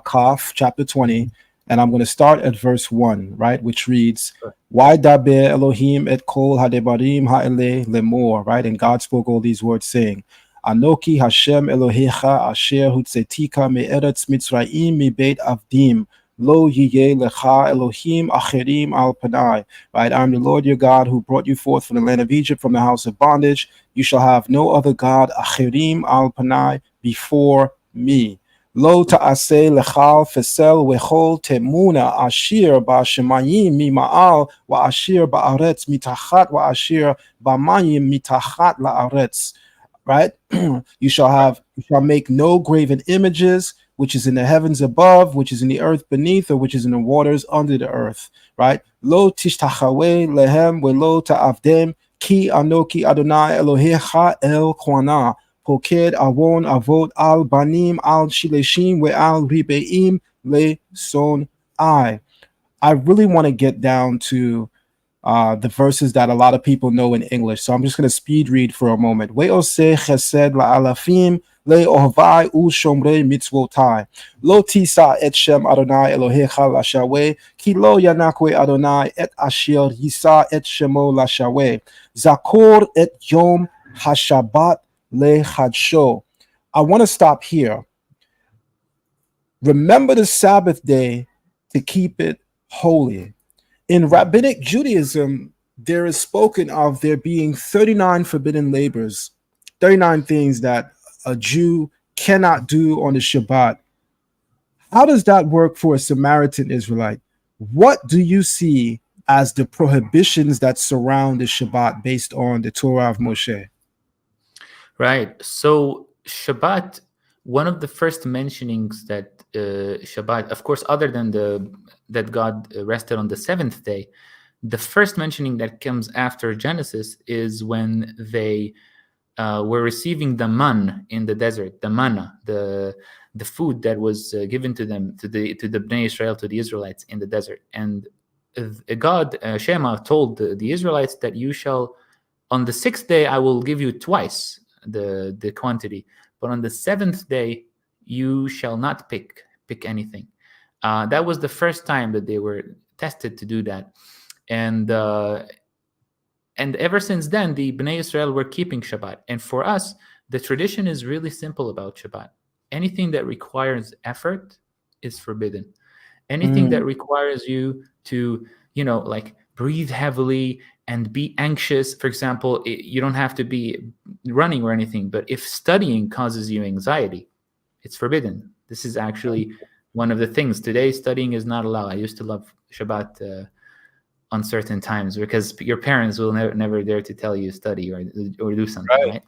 Kaf, chapter 20, and I'm going to start at verse 1, right, which reads, "Why daber Elohim et kol hadebarim ha'ele lemor," right, and God spoke all these words, saying, "Anoki Hashem Elohecha asher hutzetika me'eretz Mitzrayim mi beit avdim. Lo yiyeh lecha Elohim acherim al panai." Right, I'm the Lord your God who brought you forth from the land of Egypt, from the house of bondage. You shall have no other God acherim al panai before me. Lo ta'aseh lechal fesel wechol temuna ashir ba'shemayim mima'al wa ashir ba'aretz mitachat wa ashir ba'mayim mitachat la'aretz. Right, you shall make no graven images, which is in the heavens above, which is in the earth beneath, or which is in the waters under the earth. Right? Lo tishtachawe lehem velo ta'avdem ki anoki Adonai Elohecha el kwana poked avon avot al banim al shileshim we al ribeim le son I really want to get down to the verses that a lot of people know in English. So I'm just going to speed read for a moment. Ve'oseh chesed la'alafim le'ohvai u'shomrei mitzvotai. Lo tisa et shem Adonai Elohecha lashaweh, ki lo yanakwe Adonai et asher yisa et shemo lashaweh. Zakor et yom hashabat lechadsho. I want to stop here. Remember the Sabbath day to keep it holy. In Rabbinic Judaism, there is spoken of there being 39 forbidden labors, 39 things that a Jew cannot do on the Shabbat. How does that work for a Samaritan Israelite? What do you see as the prohibitions that surround the Shabbat based on the Torah of Moshe? Right. So Shabbat, one of the first mentionings that Shabbat, of course, other than that God rested on the seventh day, the first mentioning that comes after Genesis is when they were receiving the man in the desert, the manna, the food that was given to them, to the Bnei Israel, to the Israelites in the desert. And God, Shema, told the Israelites that you shall, on the 6th day, I will give you twice the quantity, but on the 7th day, you shall not pick anything. That was the first time that they were tested to do that. And ever since then, the Bnei Israel were keeping Shabbat. And for us, the tradition is really simple about Shabbat. Anything that requires effort is forbidden. Anything that requires you to, like breathe heavily and be anxious, for example, you don't have to be running or anything, but if studying causes you anxiety, it's forbidden. This is actually one of the things. Today, studying is not allowed. I used to love Shabbat on certain times because your parents will never dare to tell you study or do something,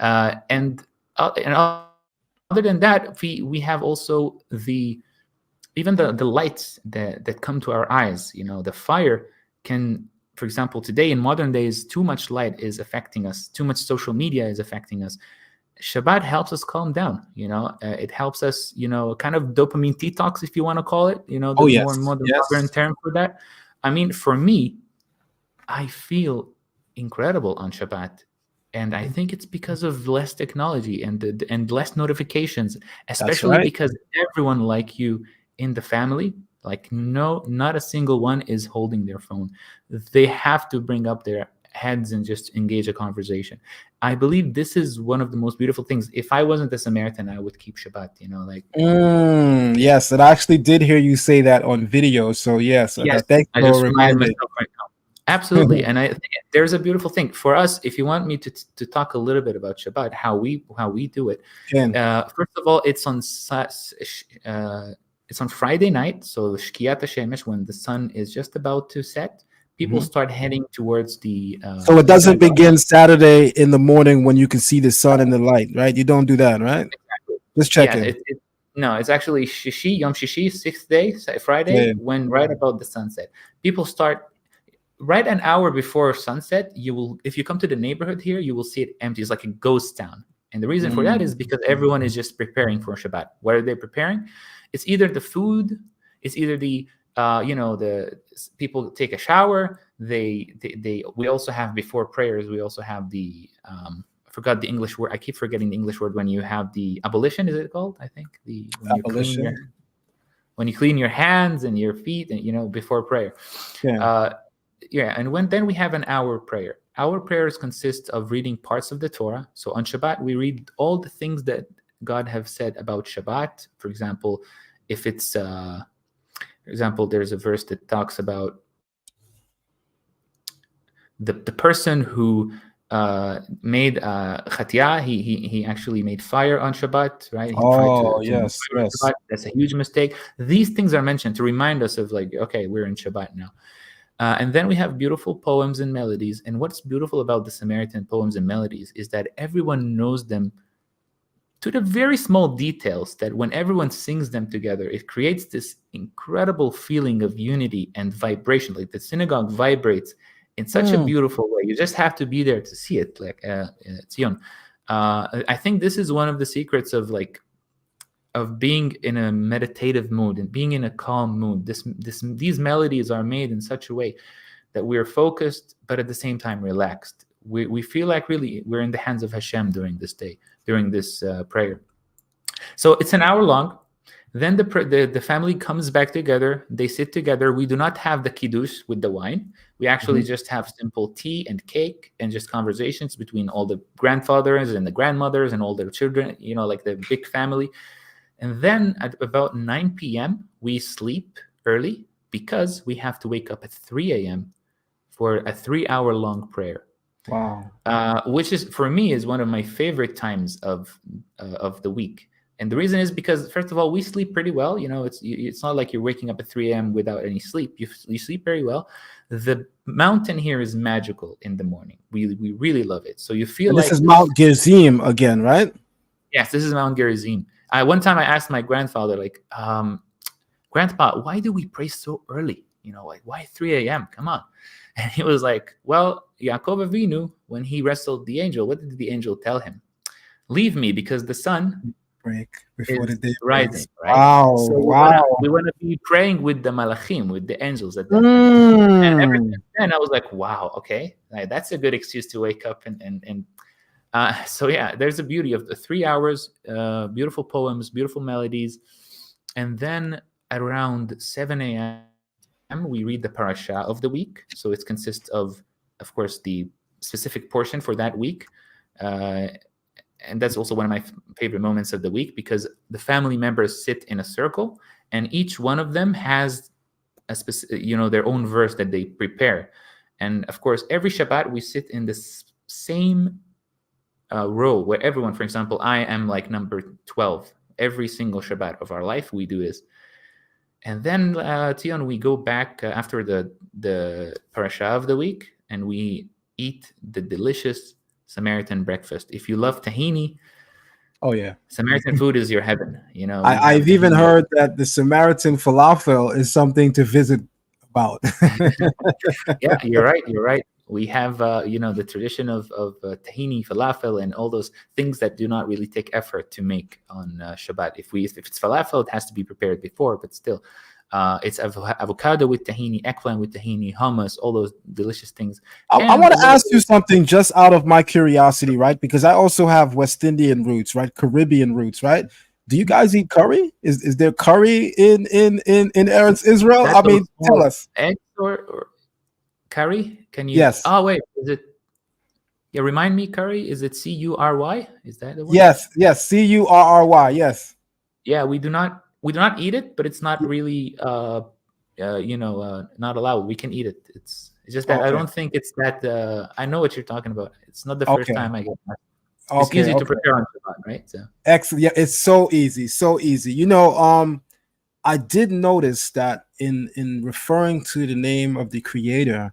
right? And other than that, we have also even the lights that come to our eyes. The fire can, for example, today in modern days, too much light is affecting us. Too much social media is affecting us. Shabbat helps us calm down. It helps us, kind of dopamine detox, if you want to call it. More modern term for that. I mean, for me, I feel incredible on Shabbat. And I think it's because of less technology and less notifications, especially because everyone like you in the family, like not a single one is holding their phone. They have to bring up their heads and just engage a conversation. I believe this is one of the most beautiful things. If I wasn't a Samaritan, I would keep Shabbat, Yes, and I actually did hear you say that on video. So yes, thanks for reminding me. Right now. Absolutely. And I think there's a beautiful thing for us. If you want me to talk a little bit about Shabbat, how we do it. First of all, it's on Friday night, so Shkiyat HaShemesh, when the sun is just about to set, people start heading towards the. So it doesn't begin Saturday in the morning when you can see the sun and the light, right? You don't do that, right? Exactly. Just checking. Yeah, no, it's actually Yom Shishi, 6th day, Friday, when right about the sunset. People start right an hour before sunset. If you come to the neighborhood here, you will see it empty. It's like a ghost town. And the reason for that is because everyone is just preparing for Shabbat. What are they preparing? It's either the food, it's either the people take a shower. We also have, before prayers, we also have the I forgot the English word. I keep forgetting the English word when you have the ablution. Is it called? I think ablution. When you clean your hands and your feet, and before prayer. And then we have an hour prayer. Our prayers consist of reading parts of the Torah. So on Shabbat, we read all the things that God have said about Shabbat. For example, if it's, there's a verse that talks about the person who made Chatiyah. He actually made fire on Shabbat, right? Yes. Shabbat. That's a huge mistake. These things are mentioned to remind us of, like, okay, we're in Shabbat now. And then we have beautiful poems and melodies. And what's beautiful about the Samaritan poems and melodies is that everyone knows them to the very small details, that when everyone sings them together, it creates this incredible feeling of unity and vibration. Like the synagogue vibrates in such a beautiful way. You just have to be there to see it, like Tzion. I think this is one of the secrets of being in a meditative mood and being in a calm mood. These melodies are made in such a way that we're focused, but at the same time relaxed. We feel like really we're in the hands of Hashem during this day, during this prayer. So it's an hour long. Then the family comes back together. They sit together. We do not have the kiddush with the wine. We actually just have simple tea and cake and just conversations between all the grandfathers and the grandmothers and all their children, like the big family. And then at about 9 p.m., we sleep early because we have to wake up at 3 a.m. for a 3-hour-long prayer. Wow. Which is, for me, is one of my favorite times of the week. And the reason is because, first of all, we sleep pretty well. It's not like you're waking up at 3 a.m. without any sleep. You sleep very well. The mountain here is magical in the morning. We really love it. So you feel this is Mount Gerizim again, right? Yes, this is Mount Gerizim. One time I asked my grandfather, Grandpa, why do we pray so early? like, why 3 a.m.? Come on. And he was like, well, Yaakov Avinu, when he wrestled the angel, what did the angel tell him? Leave me, because the sun break before the day rising, breaks. right? Wow, So wow. we want to be praying with the malachim, with the angels at that time. And ever since then, I was like, wow, okay, that's a good excuse to wake up and so yeah, there's a beauty of the 3 hours, beautiful poems, beautiful melodies, and then at around 7 a.m. we read the parasha of the week. So it consists of course, the specific portion for that week. And that's also one of my favorite moments of the week, because the family members sit in a circle and each one of them has a specific, their own verse that they prepare. And of course, every Shabbat we sit in the same row where everyone, for example, I am like number 12. Every single Shabbat of our life, we do this. And then, Tion, we go back after the parasha of the week and we eat the delicious Samaritan breakfast. If you love tahini, oh yeah, Samaritan food is your heaven. I've even heard that the Samaritan falafel is something to visit about. Yeah, you're right. We have the tradition of tahini, falafel, and all those things that do not really take effort to make on Shabbat. If it's falafel, it has to be prepared before, but still. It's avocado with tahini, eggplant with tahini, hummus, all those delicious things. I want to ask you something just out of my curiosity, right? Because I also have West Indian roots, right? Caribbean roots, right? Do you guys eat curry? Is there curry in Eretz Israel? I mean, tell us. Eggs or curry? Can you? Yes. Oh wait, is it? Yeah, remind me. Curry, is it Cury? Is that the one? Yes, Curry. Yes. Yeah, we do not eat it, but it's not really not allowed. We can eat it. It's just that I don't think it's that. I know what you're talking about. It's not the first time I get that. It's easy to prepare on Shabbat, right? So. Excellent. Yeah, it's so easy. I did notice that in referring to the name of the Creator,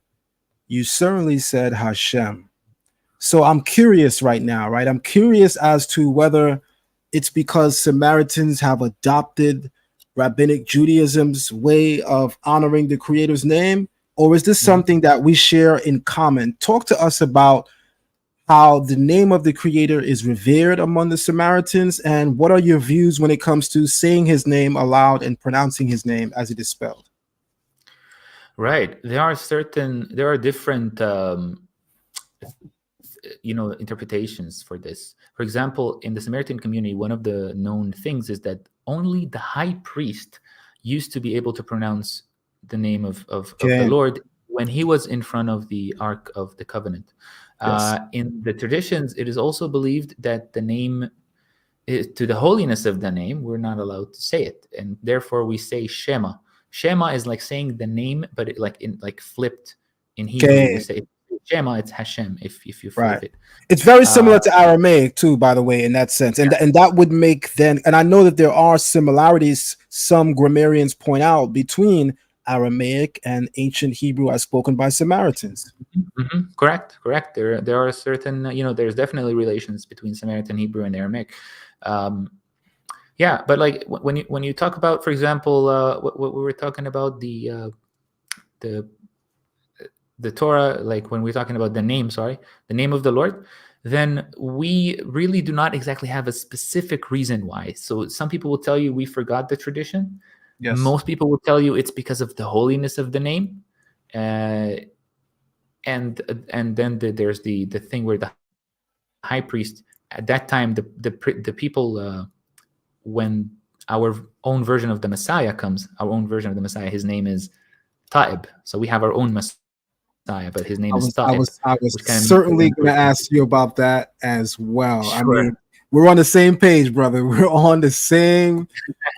you certainly said Hashem. So I'm curious right now, right? I'm curious as to whether it's because Samaritans have adopted Rabbinic Judaism's way of honoring the Creator's name, or is this something that we share in common? Talk to us about how the name of the Creator is revered among the Samaritans, and what are your views when it comes to saying his name aloud and pronouncing his name as it is spelled? Right. There are different interpretations for this. For example, in the Samaritan community, one of the known things is that only the high priest used to be able to pronounce the name of the Lord when he was in front of the Ark of the Covenant. Yes. In the traditions, it is also believed that the name, to the holiness of the name, we're not allowed to say it, and therefore we say Shema. Shema is like saying the name, but it flipped in Hebrew. We say Shema, it's Hashem if you flip it. It's very similar to Aramaic too, by the way, in that sense. And that would make then, and I know that there are similarities some grammarians point out between Aramaic and ancient Hebrew as spoken by Samaritans. Mm-hmm. Correct. There are certain, there's definitely relations between Samaritan Hebrew and Aramaic. Yeah, but like when you talk about, for example, what we were talking about, the Torah, like when we're talking about the name of the Lord, then we really do not exactly have a specific reason why. So some people will tell you we forgot the tradition. Yes. Most people will tell you it's because of the holiness of the name. And then there's the thing where the high priest, at that time, the people, when our own version of the Messiah comes, his name is Taheb. So we have our own Messiah, but his name is Taheb. I was certainly going to ask you about that as well. Sure. I mean, we're on the same page, brother. We're on the same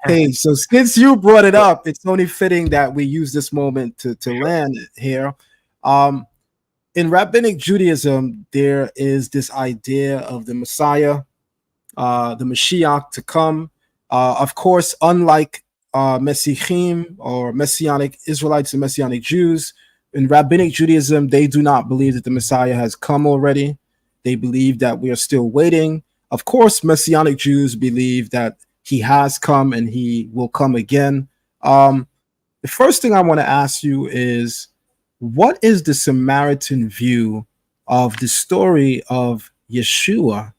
page. So since you brought it up, it's only fitting that we use this moment to land here. In Rabbinic Judaism, there is this idea of the Messiah, the Mashiach to come. Of course, unlike Messichim or Messianic Israelites and Messianic Jews, in Rabbinic Judaism, they do not believe that the Messiah has come already. They believe that we are still waiting. Of course, Messianic Jews believe that he has come and he will come again. the first thing I want to ask you is, what is the Samaritan view of the story of Yeshua?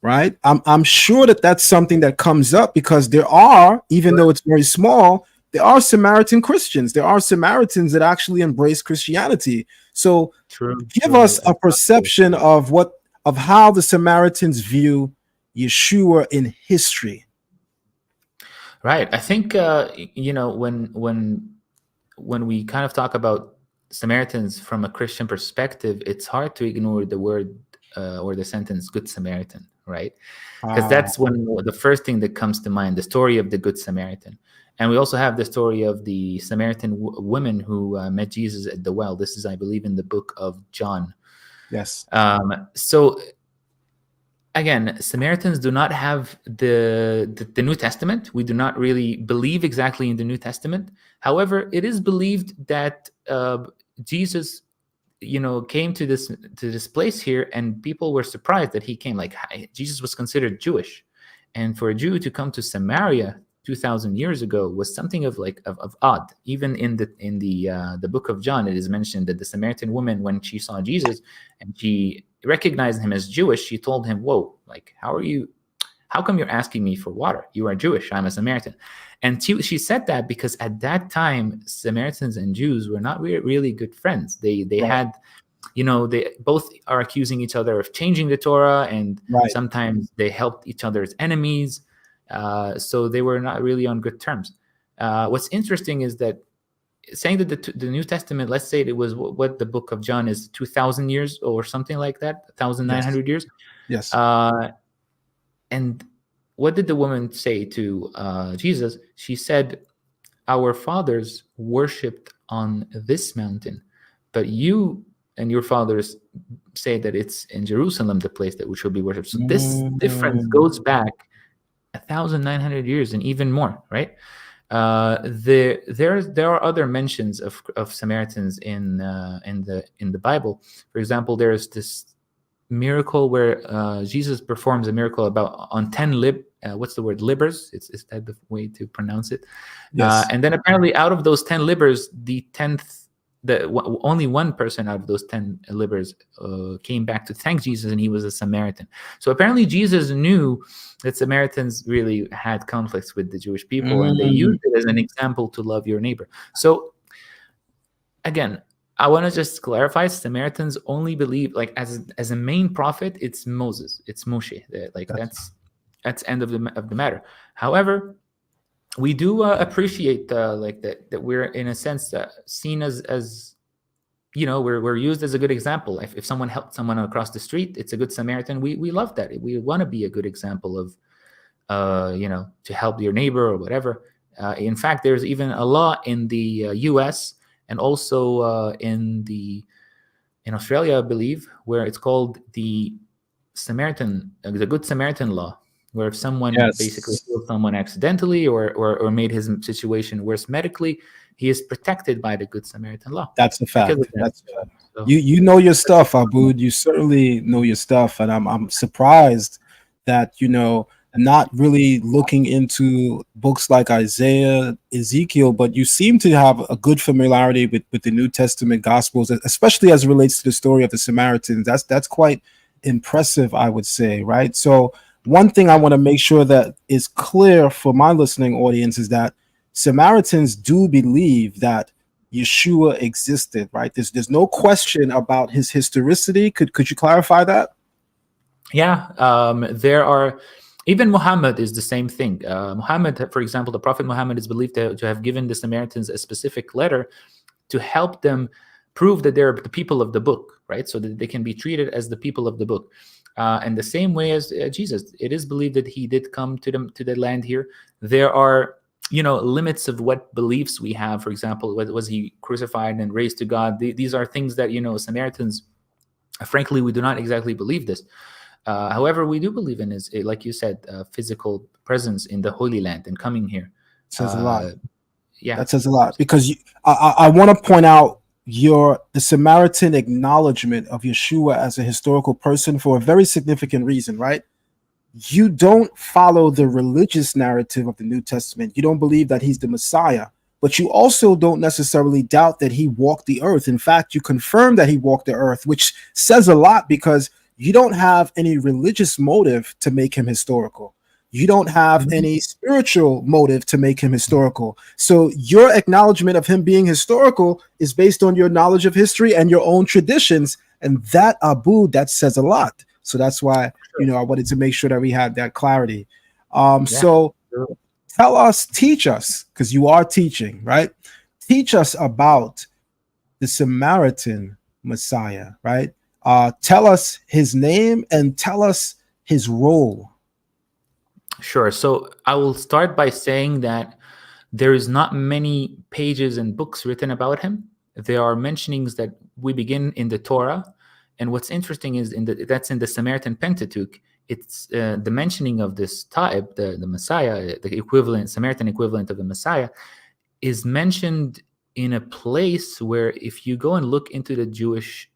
Right? I'm sure that that's something that comes up because there are, even though it's very small, there are Samaritan Christians. There are Samaritans that actually embrace Christianity. So give us a perception of how the Samaritans view Yeshua in history. Right. I think when we kind of talk about Samaritans from a Christian perspective, it's hard to ignore the word or the sentence "Good Samaritan," right? Because that's the first thing that comes to mind, the story of the Good Samaritan. And we also have the story of the Samaritan woman who met Jesus at the well. This is, I believe, in the book of John. Yes. So again, Samaritans do not have the New Testament. We do not really believe exactly in the New Testament. However, it is believed that Jesus, came to this place here, and people were surprised that he came. Like, Jesus was considered Jewish, and for a Jew to come to Samaria 2,000 years ago was something of odd. Even in the book of John, it is mentioned that the Samaritan woman, when she saw Jesus and she recognized him as Jewish, she told him, "Whoa, like, how come you're asking me for water? You are Jewish, I'm a Samaritan." And she said that because at that time, Samaritans and Jews were not really good friends. They had, they both are accusing each other of changing the Torah, and sometimes they helped each other's enemies. So they were not really on good terms. What's interesting is that saying that the New Testament, let's say it was what the book of John is, 2,000 years or something like that, 1,900 years. Yes. And what did the woman say to Jesus? She said, "Our fathers worshipped on this mountain, but you and your fathers say that it's in Jerusalem, the place that we should be worshipped." So this difference goes back 1,900 years and even more, right? There are other mentions of Samaritans in the Bible. For example, there's this miracle where Jesus performs a miracle on 10 livers. Is that the way to pronounce it? Yes. And then apparently out of those 10 livers, only one person out of those 10 livers came back to thank Jesus, and he was a Samaritan. So apparently Jesus knew that Samaritans really had conflicts with the Jewish people, and they used it as an example to love your neighbor. So again, I want to just clarify, Samaritans only believe, like, as a main prophet, it's Moses, it's Moshe. That's end of the matter. However, we do appreciate that we're in a sense seen as we're used as a good example. If someone helped someone across the street, it's a good Samaritan. We love that. We want to be a good example of to help your neighbor or whatever. In fact, there's even a law in the US and also in Australia, I believe, where it's called the Good Samaritan law, where if someone basically killed someone accidentally or made his situation worse medically, he is protected by the Good Samaritan law. That's a fact. That's a fact. So, you know your stuff, Abood. You certainly know your stuff, and I'm surprised that not really looking into books like Isaiah, Ezekiel, but you seem to have a good familiarity with the New Testament Gospels, especially as it relates to the story of the Samaritans. That's quite impressive, I would say, right? So one thing I want to make sure that is clear for my listening audience is that Samaritans do believe that Yeshua existed, right? There's no question about his historicity. Could you clarify that? Yeah, there are. Even Muhammad is the same thing. Muhammad, for example, the Prophet Muhammad is believed to have given the Samaritans a specific letter to help them prove that they're the people of the book, right? So that they can be treated as the people of the book. And the same way as Jesus, it is believed that he did come to the land here. There are, limits of what beliefs we have. For example, was he crucified and raised to God? These are things that, Samaritans, frankly, we do not exactly believe this. However, we do believe in his, like you said, physical presence in the Holy Land and coming here. Says a lot. Yeah, that says a lot, because I want to point out the Samaritan acknowledgement of Yeshua as a historical person for a very significant reason, right? You don't follow the religious narrative of the New Testament. You don't believe that he's the Messiah, but you also don't necessarily doubt that he walked the earth. In fact, you confirm that he walked the earth, which says a lot because you don't have any religious motive to make him historical. You don't have any spiritual motive to make him historical. So your acknowledgement of him being historical is based on your knowledge of history and your own traditions. And that Abood, that says a lot. So that's why, I wanted to make sure that we had that clarity. So tell us, teach us, because you are teaching, right? Teach us about the Samaritan Messiah, right? Tell us his name and tell us his role. Sure. So I will start by saying that there is not many pages and books written about him. There are mentionings that we begin in the Torah. And what's interesting is that's in the Samaritan Pentateuch. It's the mentioning of this Taheb, the Messiah, the Samaritan equivalent of the Messiah, is mentioned in a place where if you go and look into the Jewish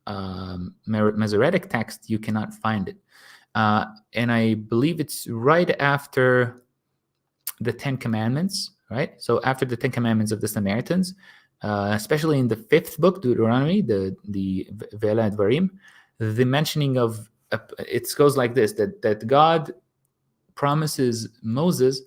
Masoretic text, you cannot find it. And I believe it's right after the 10 Commandments, right? So after the 10 Commandments of the Samaritans, especially in the 5th book, Deuteronomy, the Ve'ela Dvarim, the mentioning of, it goes like this, that God promises Moses,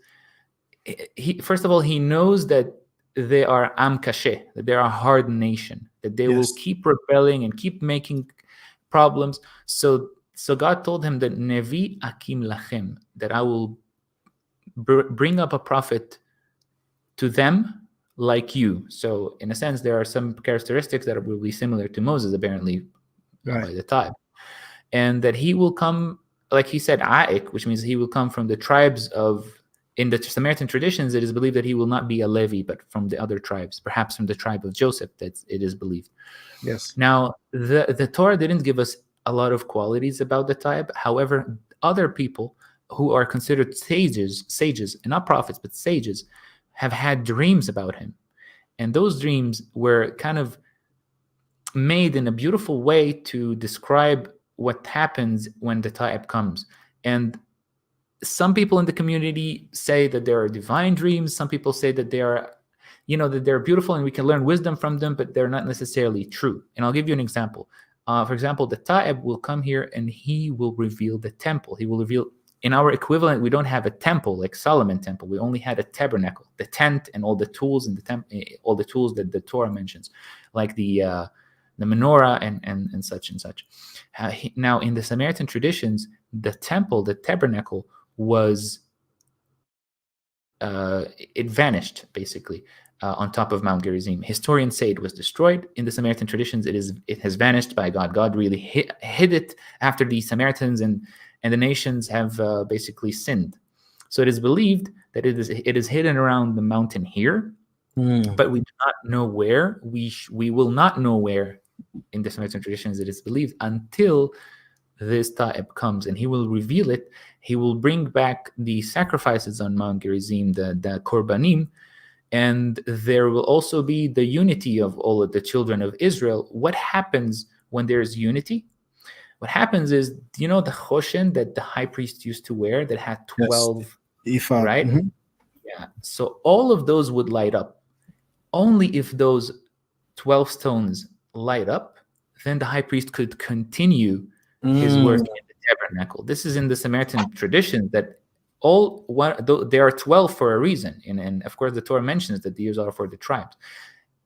first of all, he knows that they are Am Kashe, that they are a hard nation, that they will keep rebelling and keep making problems. So God told him that Nevi Akim Lachem, that I will bring up a prophet to them like you. So in a sense, there are some characteristics that will be similar to Moses, apparently, by the time. And that he will come, like he said, Aik, which means he will come from the tribes of, in the Samaritan traditions, it is believed that he will not be a Levi, but from the other tribes, perhaps from the tribe of Joseph, that it is believed. Yes. Now, the Torah didn't give us a lot of qualities about the Taheb. However, other people who are considered sages, and not prophets, but sages, have had dreams about him. And those dreams were kind of made in a beautiful way to describe what happens when the Taheb comes. And some people in the community say that there are divine dreams. Some people say that they are, that they're beautiful and we can learn wisdom from them, but they're not necessarily true. And I'll give you an example. For example, the Taheb will come here and he will reveal the temple. He will reveal, in our equivalent, we don't have a temple like Solomon temple. We only had a tabernacle, the tent and all the tools in the all the tools that the Torah mentions, like the menorah and such and such. Now, in the Samaritan traditions, the temple, the tabernacle, was it vanished basically on top of Mount Gerizim. Historians say it was destroyed. In the Samaritan traditions, it has vanished by God. God really hid it after the Samaritans and the nations have basically sinned. So it is believed that it is hidden around the mountain here, but we do not know where. We will not know where in the Samaritan traditions it is believed until this Taheb comes, and he will reveal it. He will bring back the sacrifices on Mount Gerizim, the Korbanim, and there will also be the unity of all of the children of Israel. What happens when there is unity? What happens is, the choshen that the high priest used to wear that had 12, right? Mm-hmm. Yeah. So all of those would light up. Only if those 12 stones light up, then the high priest could continue his work in the tabernacle. This is in the Samaritan tradition that there are 12 for a reason. And of course, the Torah mentions that these are for the tribes.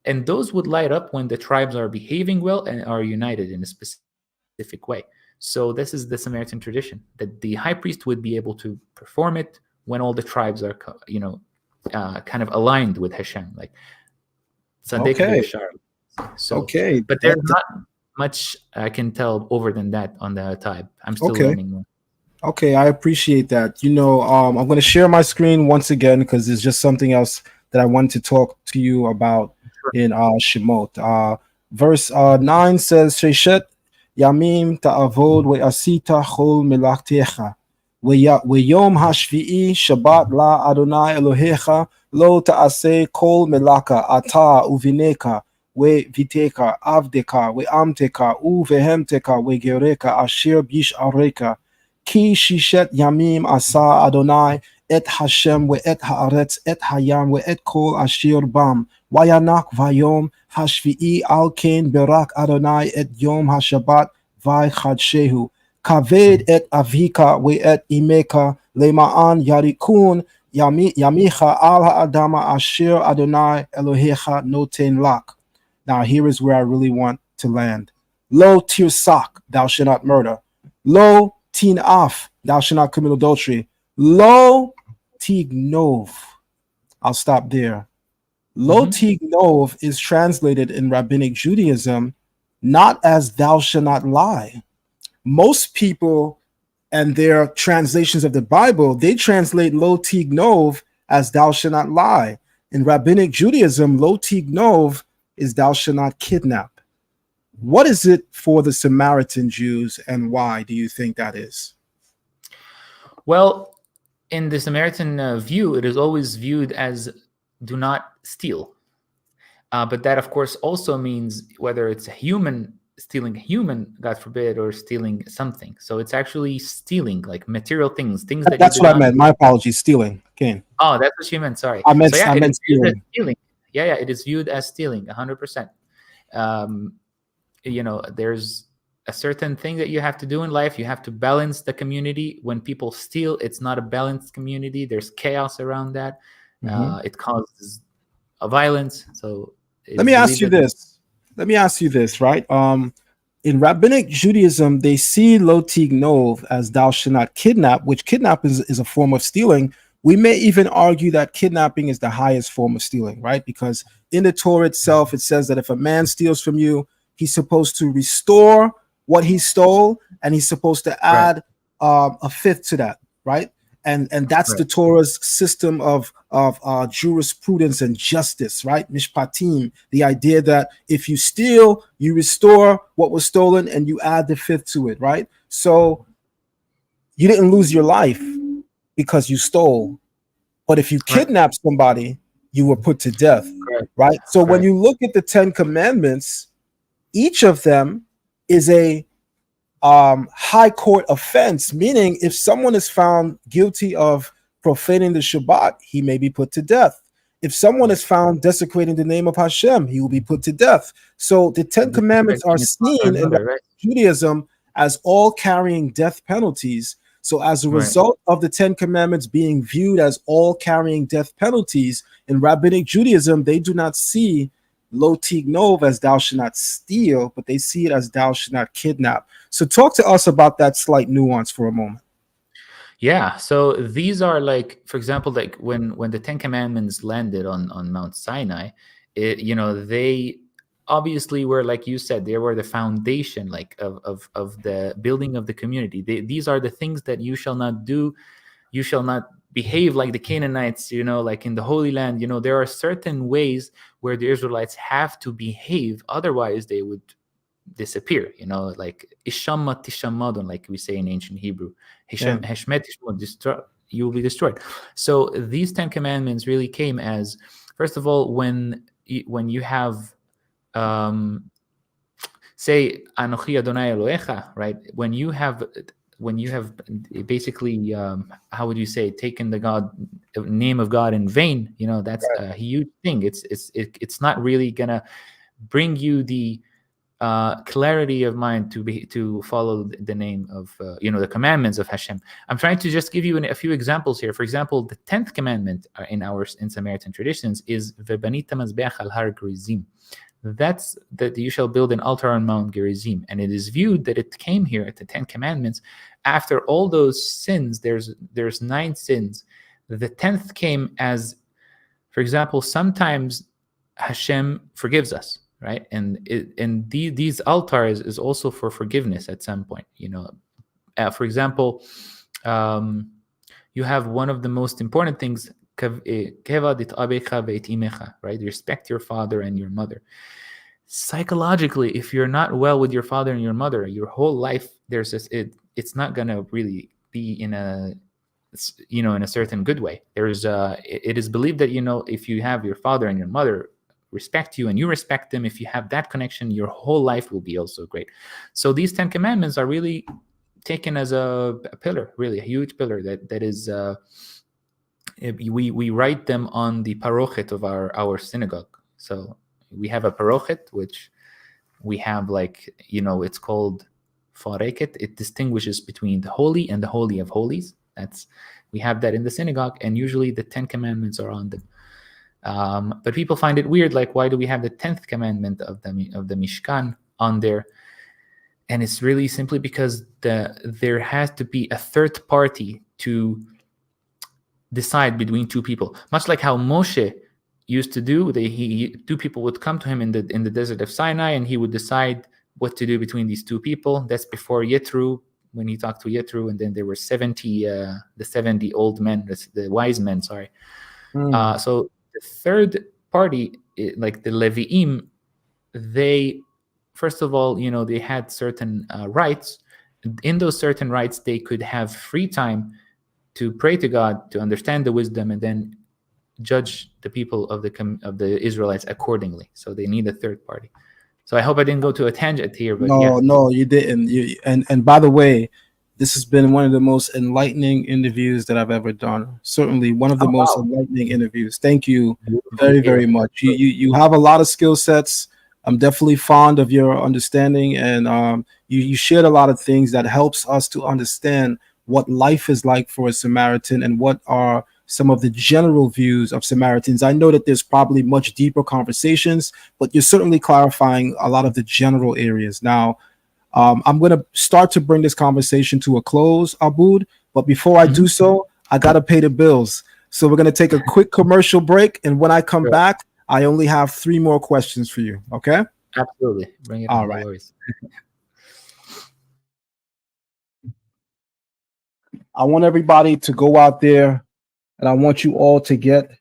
And those would light up when the tribes are behaving well and are united in a specific way. So this is the Samaritan tradition, that the high priest would be able to perform it when all the tribes are, kind of aligned with Hashem, like Tzaddik V'Yashar. So, but there's not much I can tell over than that on the Taheb. I'm still learning more. Okay, I appreciate that. I'm going to share my screen once again because there's just something else that I wanted to talk to you about in Shemot. Verse 9 says, Sheshet Yamim ta'avod ve'asita chol melachtecha ve'yom hashvi'i Shabbat la Adonai Elohecha lo ta'aseh kol melaka ata uvineka ve'viteka avdeka ve'amteka uvehemteka ve'gereka asher bish'areka Ki shishet yamim asa Adonai et Hashem ve'et haaretz et hayam ve'et kol asher bam vayanak vayom hashvi'i al ken berak Adonai et yom hashabbat vaychadshehu kaved et avika ve'et imeka lema'an yarikun yamicha al ha'adama asher Adonai Elohecha noten lak. Now here is where I really want to land. Lo tirsak, thou shalt not murder. Lo tinaf, thou shalt not commit adultery. Lo tignov. I'll stop there. Lo tignov is translated in Rabbinic Judaism not as thou shalt not lie. Most people and their translations of the Bible, they translate lo tignov as thou shalt not lie. In Rabbinic Judaism, lo tignov is thou shalt not kidnap. What is it for the Samaritan Jews, and why do you think that is? Well, in the Samaritan view, it is always viewed as do not steal. But that, of course, also means whether it's a human stealing a human, God forbid, or stealing something. So it's actually stealing, like material things that that's what I meant. My apologies, stealing. Ken. Oh, that's what you meant. Sorry. I meant stealing. stealing. Yeah, it is viewed as stealing, 100%. There's a certain thing that you have to do in life. You have to balance the community. When people steal, it's not a balanced community. There's chaos around that. It causes a violence. So let me ask you this, right? In Rabbinic Judaism, they see lo tignov as thou shalt not kidnap, which kidnap is a form of stealing. We may even argue that kidnapping is the highest form of stealing, right? Because in the Torah itself, it says that if a man steals from you, he's supposed to restore what he stole, and he's supposed to add a fifth to that, right? And that's the Torah's system of jurisprudence and justice, right? Mishpatim, the idea that if you steal, you restore what was stolen and you add the fifth to it, right? So you didn't lose your life because you stole, but if you kidnap somebody, you were put to death, right? So when you look at the 10 Commandments, each of them is a high court offense, meaning if someone is found guilty of profaning the Shabbat, he may be put to death. If someone is found desecrating the name of Hashem, he will be put to death. So the 10 Commandments are seen in Judaism as all carrying death penalties. So as a result of the 10 Commandments being viewed as all carrying death penalties, in Rabbinic Judaism, they do not see lo tignov as thou shalt not steal, but they see it as thou shalt not kidnap. So talk to us about that slight nuance for a moment. Yeah, so these are like, for example, like when the 10 Commandments landed on Mount Sinai, they obviously were, like you said, they were the foundation, like of the building of the community. These are the things that you shall not do. You shall not behave like the Canaanites, like in the Holy Land. There are certain ways where the Israelites have to behave, otherwise they would disappear, like Ishammat Tishamadon, like we say in ancient Hebrew. Heshmet Tishmad, you will be destroyed. So these 10 Commandments really came as, first of all, when you have say Anochi Adonai Elohecha, right? When you have basically how would you say, taken the name of God in vain, that's a huge thing. It's not really gonna bring you the clarity of mind to follow the name of the commandments of Hashem. I'm trying to just give you a few examples here. For example, the 10th commandment in Samaritan traditions is Vebanita mazbeach al har Gerizim. That's that you shall build an altar on Mount Gerizim, and it is viewed that it came here at the 10 Commandments after all those sins. There's 9 sins. The 10th came as, for example, sometimes Hashem forgives us, right? And these altars is also for forgiveness at some point. For example, you have one of the most important things, right? Respect your father and your mother. Psychologically, if you're not well with your father and your mother, your whole life, it's not gonna really be in a certain good way. It is believed that if you have your father and your mother respect you and you respect them, if you have that connection, your whole life will be also great. So these 10 Commandments are really taken as a pillar, really a huge pillar that is we write them on the parochet of our synagogue. So we have a parochet, which we have it's called fareket. It distinguishes between the holy and the holy of holies. We have that in the synagogue, and usually the 10 commandments are on them. But people find it weird, like, why do we have the 10th commandment of the Mishkan on there? And it's really simply because there has to be a third party to decide between two people, much like how Moshe used to do. Two people would come to him in the desert of Sinai, and he would decide what to do between these two people. That's before Yitro, when he talked to Yitro, and then there were 70 old men, the wise men. Sorry. So the third party, like the Leviim, they, first of all, they had certain rights. In those certain rights, they could have free time to pray to God, to understand the wisdom, and then judge the people of the Israelites accordingly. So they need a third party. So I hope I didn't go to a tangent here, but no, you didn't. And by the way, this has been one of the most enlightening interviews that I've ever done. Certainly one of the most enlightening interviews. Thank you very, very much. You have a lot of skill sets. I'm definitely fond of your understanding, and you shared a lot of things that helps us to understand what life is like for a Samaritan and what are some of the general views of Samaritans. I know that there's probably much deeper conversations, but you're certainly clarifying a lot of the general areas. Now, I'm going to start to bring this conversation to a close, Abood, but before I do so, I got to pay the bills. So we're going to take a quick commercial break, and when I come back, I only have 3 more questions for you, okay? Absolutely. Bring it on. All right. I want everybody to go out there, and I want you all to get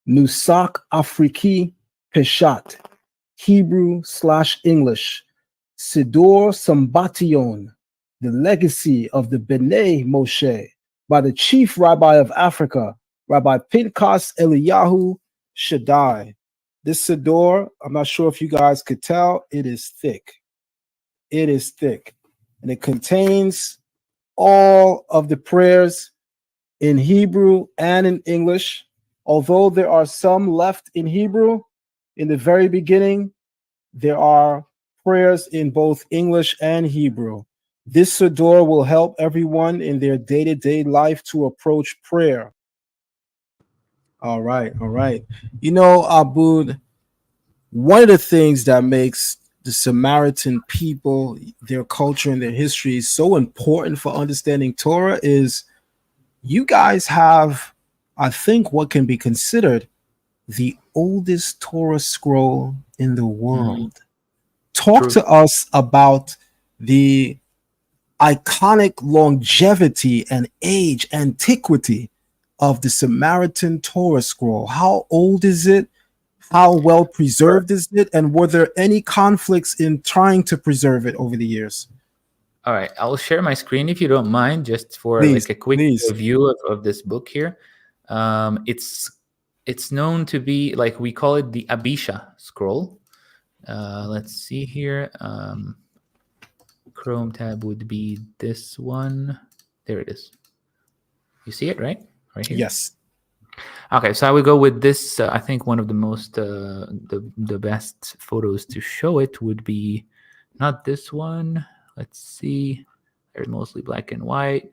Nusak Afriki Peshat, Hebrew/English, Sidor Sambation, the legacy of the B'nai Moshe, by the chief rabbi of Africa, Rabbi Pinchas Eliyahu Shaddai. This Sidor, I'm not sure if you guys could tell, it is thick. It is thick. And it contains all of the prayers in Hebrew and in English. Although there are some left in Hebrew, in the very beginning, there are prayers in both English and Hebrew. This Siddur will help everyone in their day-to-day life to approach prayer. All right. Abood, one of the things that makes the Samaritan people, their culture and their history so important for understanding Torah is you guys have, I think, what can be considered the oldest Torah scroll in the world. Talk to us about the iconic longevity and age, antiquity of the Samaritan Torah scroll. How old is it? How well preserved is it? And were there any conflicts in trying to preserve it over the years? All right, I'll share my screen if you don't mind, just for a quick review of this book here. It's known to be, like, we call it the Abisha Scroll. Let's see here. Chrome tab would be this one. There it is. You see it, right here? Yes. Okay, so I would go with this. I think one of the most the best photos to show it would be not this one. Let's see. They're mostly black and white.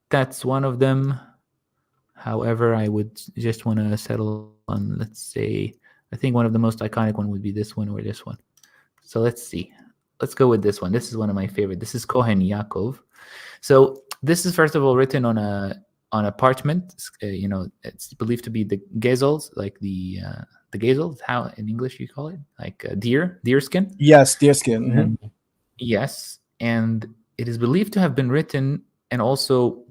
That's one of them. However, I would just want to settle on, let's say, I think one of the most iconic one would be this one or this one. So let's see. Let's go with this one. This is one of my favorite. This is Cohen Yaakov. So this is, first of all, written on a parchment. It's believed to be the gezels, like the gezels. How in English you call it? Like deer skin. Yes, deer skin. Mm-hmm. Yes, and it is believed to have been written, and also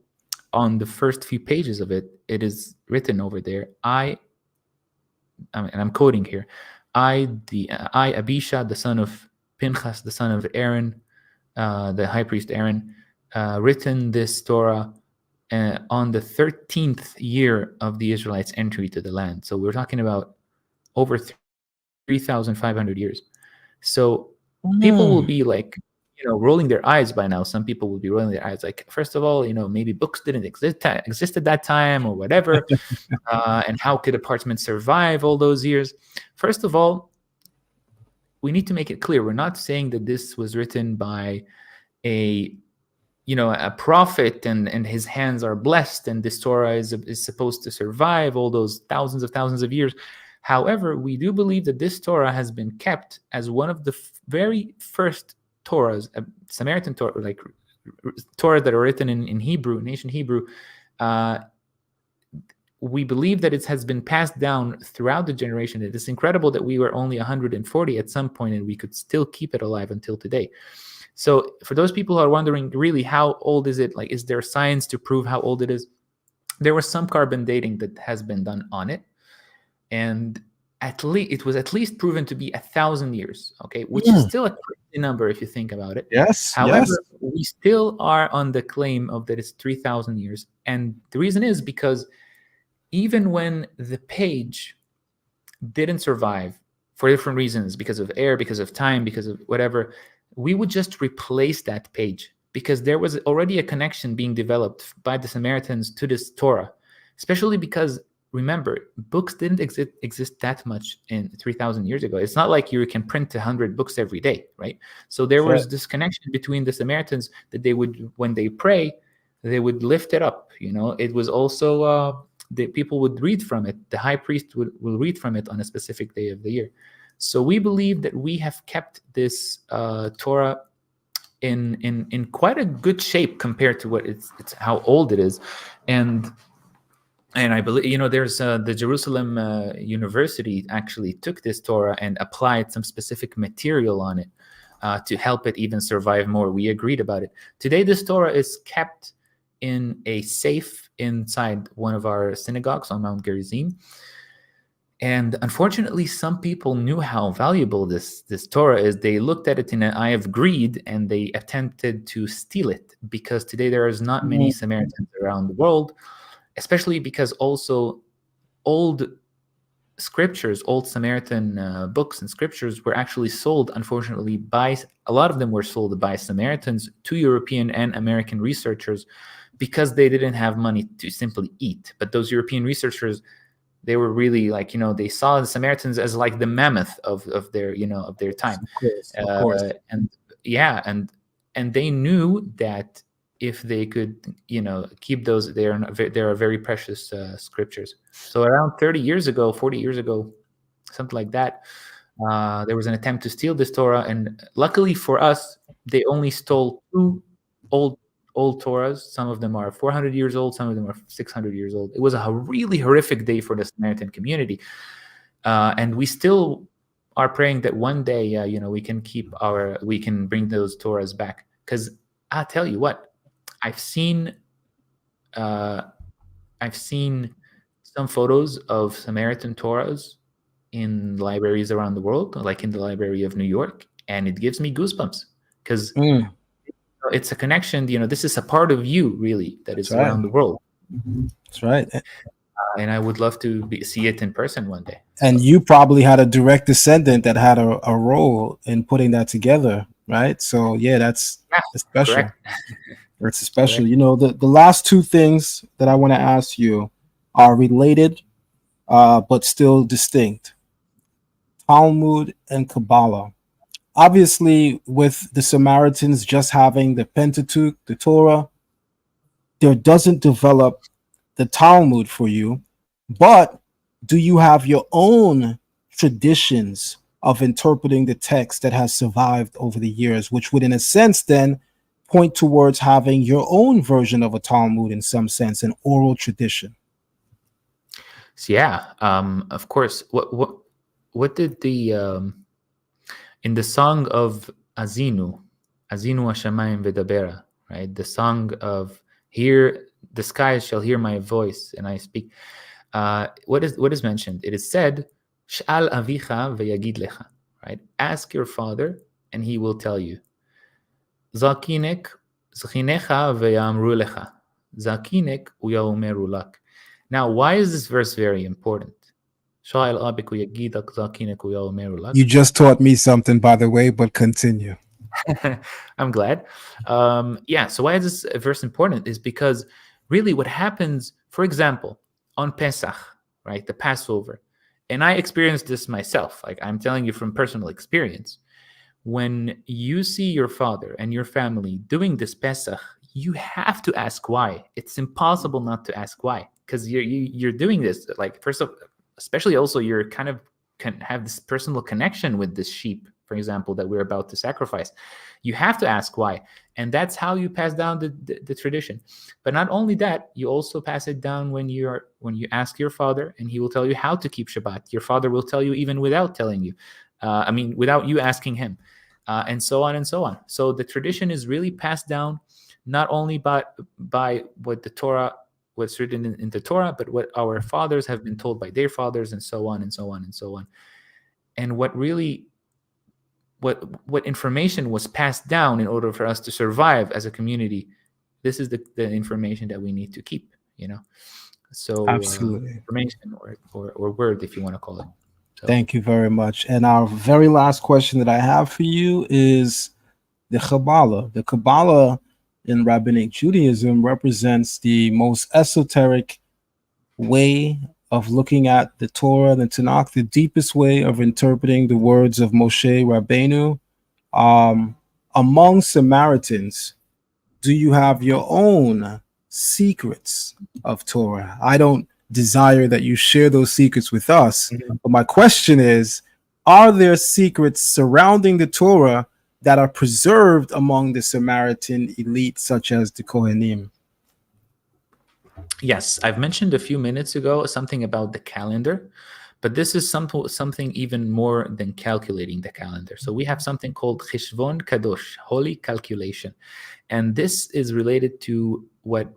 on the first few pages of it, it is written over there. And I'm quoting here. I, Abisha, the son of Pinchas, the son of Aaron, the high priest Aaron, written this Torah on the 13th year of the Israelites' entry to the land. So we're talking about over 3,500 years. So people will be like, rolling their eyes by now. Some people would be rolling their eyes, like, first of all, maybe books didn't exist at that time or whatever, and how could a parchment survive all those years? First of all, we need to make it clear, we're not saying that this was written by a prophet and his hands are blessed and this Torah is supposed to survive all those thousands of years. However, we do believe that this Torah has been kept as one of the very first Torahs, Samaritan Torah, like Torah that are written in Hebrew, ancient Hebrew. We believe that it has been passed down throughout the generation. It is incredible that we were only 140 at some point and we could still keep it alive until today. So for those people who are wondering, really, how old is it? Like, is there science to prove how old it is? There was some carbon dating that has been done on it. And it was at least proven to be 1,000 years, okay, which is still a crazy number if you think about it. Yes. However, we still are on the claim of that it's 3,000 years. And the reason is because even when the page didn't survive for different reasons, because of air, because of time, because of whatever, we would just replace that page because there was already a connection being developed by the Samaritans to this Torah, especially because, remember, books didn't exist that much in 3,000 years ago. It's not like you can print 100 books every day, right? So there was this connection between the Samaritans that they would, when they pray, they would lift it up. It was also the people would read from it. The high priest will read from it on a specific day of the year. So we believe that we have kept this Torah in quite a good shape compared to what it's how old it is, and I believe there's the Jerusalem University actually took this Torah and applied some specific material on it to help it even survive more. We agreed about it. Today, this Torah is kept in a safe inside one of our synagogues on Mount Gerizim. And unfortunately, some people knew how valuable this Torah is. They looked at it in an eye of greed and they attempted to steal it, because today there is not many Samaritans around the world, especially because also old scriptures, old Samaritan books and scriptures were actually sold, unfortunately, a lot of them were sold by Samaritans to European and American researchers because they didn't have money to simply eat. But those European researchers, they were really like, they saw the Samaritans as like the mammoth of their, of their time. Of course. And they knew that if they could, keep those, they are very precious scriptures. So around 30 years ago, 40 years ago, something like that, there was an attempt to steal this Torah. And luckily for us, they only stole 2 old Torahs. Some of them are 400 years old. Some of them are 600 years old. It was a really horrific day for the Samaritan community. And we still are praying that one day, we can bring those Torahs back. Because I'll tell you what, I've seen some photos of Samaritan Torahs in libraries around the world, like in the Library of New York, and it gives me goosebumps because it's a connection. This is a part of you, really, that is around the world. That's right. And I would love to see it in person one day. And you probably had a direct descendant that had a role in putting that together, right? So that's special. Correct. It's special. The last 2 things that I want to ask you are related, but still distinct. Talmud and Kabbalah. Obviously, with the Samaritans just having the Pentateuch, the Torah, there doesn't develop the Talmud for you. But do you have your own traditions of interpreting the text that has survived over the years, which would, in a sense, then point towards having your own version of a Talmud in some sense, an oral tradition? So of course. What did the in the song of Azinu Hashamayim V'dabera, right? The song of the skies shall hear my voice and I speak. What is mentioned? It is said, Sh'al avicha v'yagid lecha, right? Ask your father and he will tell you. Zakinek zchinecha v'yamru lecha. Zakinek uyaomeru lak. Now, why is this verse very important? You just taught me something, by the way, but continue. I'm glad. Yeah. So why is this verse important? Is because really what happens, for example, on Pesach, right, the Passover, and I experienced this myself. Like I'm telling you from personal experience. When you see your father and your family doing this Pesach, you have to ask why. It's impossible not to ask why, because you're doing this. Like first of, especially also you're kind of can have this personal connection with this sheep, for example, that we're about to sacrifice. You have to ask why, and that's how you pass down the tradition. But not only that, you also pass it down when you ask your father, and he will tell you how to keep Shabbat. Your father will tell you even without telling you. Without you asking him, and so on and so on. So the tradition is really passed down not only by what the Torah, what's written in the Torah, but what our fathers have been told by their fathers, and so on and so on and so on. And what information was passed down in order for us to survive as a community, this is the information that we need to keep, So Absolutely. information or word, if you want to call it. So. Thank you very much. And our very last question that I have for you is the Kabbalah. The Kabbalah in Rabbinic Judaism represents the most esoteric way of looking at the Torah and the Tanakh, the deepest way of interpreting the words of Moshe Rabbeinu. Among Samaritans, do you have your own secrets of Torah? I don't desire that you share those secrets with us, but my question is, are there secrets surrounding the Torah that are preserved among the Samaritan elite, such as the Kohanim? Yes, I've mentioned a few minutes ago something about the calendar, but this is something even more than calculating the calendar. So we have something called Cheshvon Kadosh, holy calculation. And this is related to what,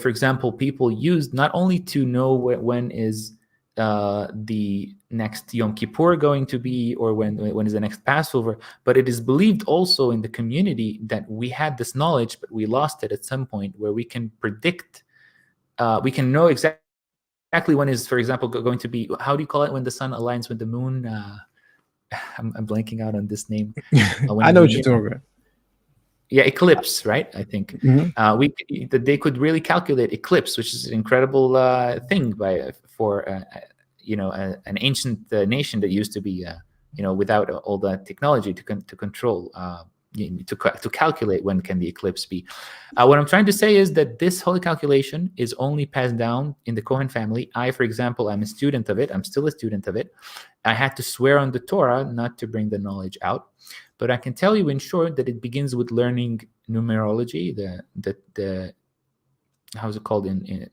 for example, people use not only to know when is the next Yom Kippur going to be, or when is the next Passover, but it is believed also in the community that we had this knowledge, but we lost it at some point, where we can predict, we can know exactly when is, for example, going to be, how do you call it, when the sun aligns with the moon? I'm blanking out on this name. I know what you're talking about. Yeah, eclipse, right? I think they could really calculate eclipse, which is an incredible thing for an ancient nation that used to be without all that technology to control to calculate when can the eclipse be. What I'm trying to say is that this holy calculation is only passed down in the Cohen family. I, for example, I'm a student of it. I'm still a student of it. I had to swear on the Torah not to bring the knowledge out. But I can tell you in short that it begins with learning numerology, the how's it called in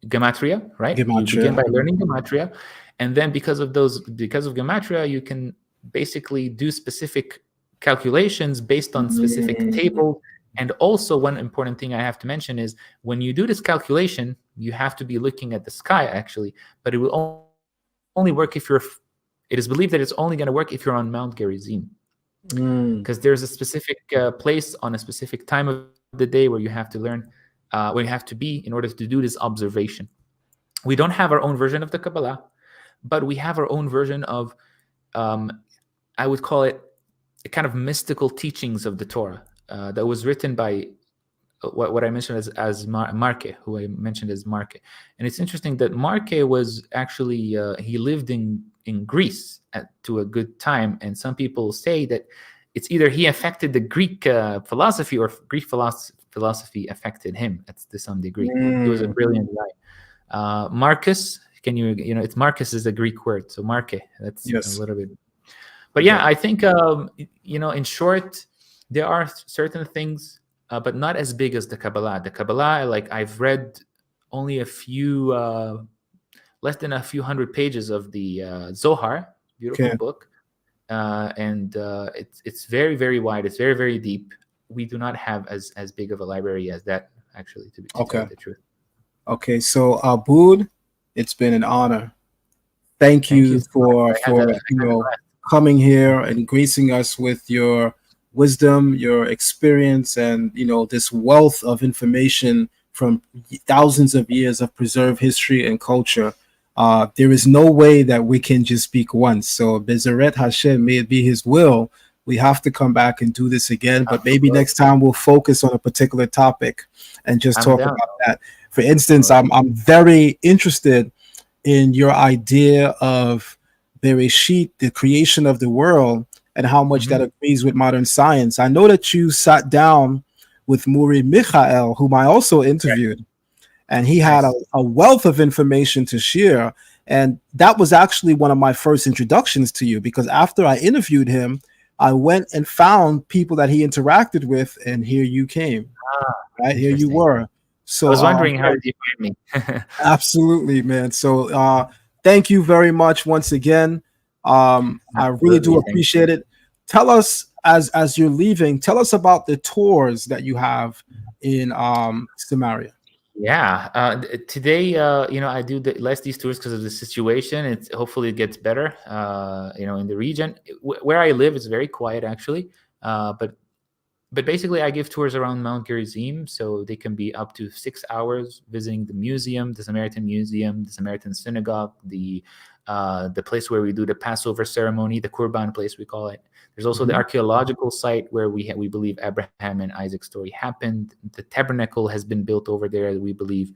gematria, right? Gematria. You begin by learning gematria, and then because of gematria, you can basically do specific calculations based on specific tables. And also, one important thing I have to mention is when you do this calculation, you have to be looking at the sky, actually, but it will only work if you're. It is believed that it's only going to work if you're on Mount Gerizim. Because there's a specific place on a specific time of the day where you have to learn, where you have to be in order to do this observation. We don't have our own version of the Kabbalah, but we have our own version of, I would call it, a kind of mystical teachings of the Torah that was written by what I mentioned as Marke, who I mentioned as Marke. And it's interesting that Marke was actually, he lived in Greece to a good time, and some people say that it's either he affected the Greek philosophy or Greek philosophy affected him to some degree. He was a brilliant guy. Marcus, it's Marcus is a Greek word, so Marke, that's a little bit. But yeah, I think in short, there are certain things, but not as big as the Kabbalah. The Kabbalah, like I've read only a few. Less than a few hundred pages of the Zohar, beautiful book, and it's very, very wide. It's very, very deep. We do not have as big of a library as that, actually, to tell you the truth. Okay, so Abood, it's been an honor. Thank you for coming here and gracing us with your wisdom, your experience, and this wealth of information from thousands of years of preserved history and culture. There is no way that we can just speak once. So Bezeret Hashem, may it be his will we have to come back and do this again. But maybe Absolutely. next time we'll focus on a particular topic and just I'm talk down. about that. For instance, All right. I'm very interested in your idea of Bereshit, the creation of the world, and how much that agrees with modern science. I know that you sat down with Muri Michael, whom I also interviewed, and he had Nice. a wealth of information to share. And that was actually one of my first introductions to you, because after I interviewed him, I went and found people that he interacted with, and here you came. Ah, Right here you interesting. were. I So was wondering how did you find me? absolutely, man. So thank you very much once again. I really do Absolutely. Thank you. appreciate it. Tell us, as you're leaving, tell us about the tours that you have in Samaria. Yeah. Today, I do less these tours because of the situation. It's hopefully it gets better. In the region where I live, it's very quiet actually. But basically, I give tours around Mount Gerizim, so they can be up to 6 hours visiting the museum, the Samaritan Museum, the Samaritan Synagogue, the place where we do the Passover ceremony, the Kurban place we call it. There's also the archaeological site where we believe Abraham and Isaac's story happened. The tabernacle has been built over there, we believe,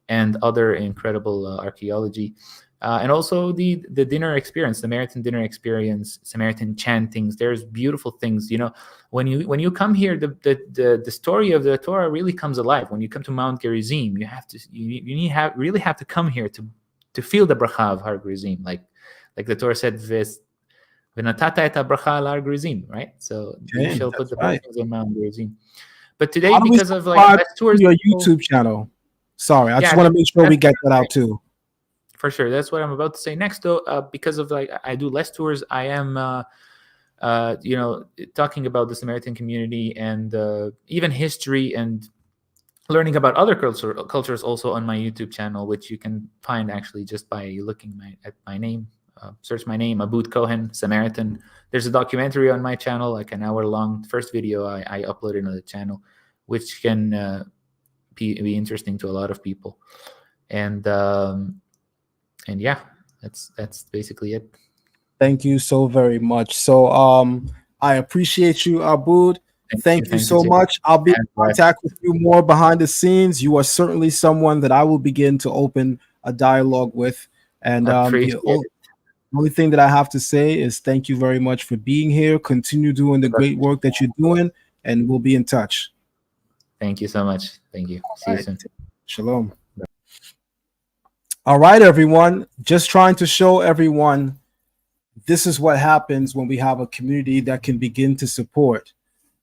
and other incredible archaeology. And also the dinner experience, Samaritan dinner experience, Samaritan chantings. There's beautiful things. When you come here, the story of the Torah really comes alive. When you come to Mount Gerizim, really have to come here to feel the bracha of Har Gerizim, like the Torah said, "V'natata et bracha al Har Gerizim," right? So you shall put the blessings on Mount Gerizim. But today, How do we because of subscribe less tours, to your YouTube channel? Sorry, I Yeah, just want to make sure we that's get that out too. for sure. That's what I'm about to say next, though. Because of I do less tours, I am talking about the Samaritan community and even history and learning about other cultures also on my YouTube channel, which you can find actually just by looking at my name. Search my name, Abood Cohen, Samaritan. There's a documentary on my channel, like an hour-long. First video I uploaded on the channel, which can be interesting to a lot of people. And yeah, that's basically it. Thank you so very much. So I appreciate you, Abood. Thank you so much. I'll be in contact with you more behind the scenes. You are certainly someone that I will begin to open a dialogue with. And the only thing that I have to say is thank you very much for being here. Continue doing the great work that you're doing, and we'll be in touch. Thank you so much. Thank you. See you soon. Shalom. All right, everyone. Just trying to show everyone this is what happens when we have a community that can begin to support,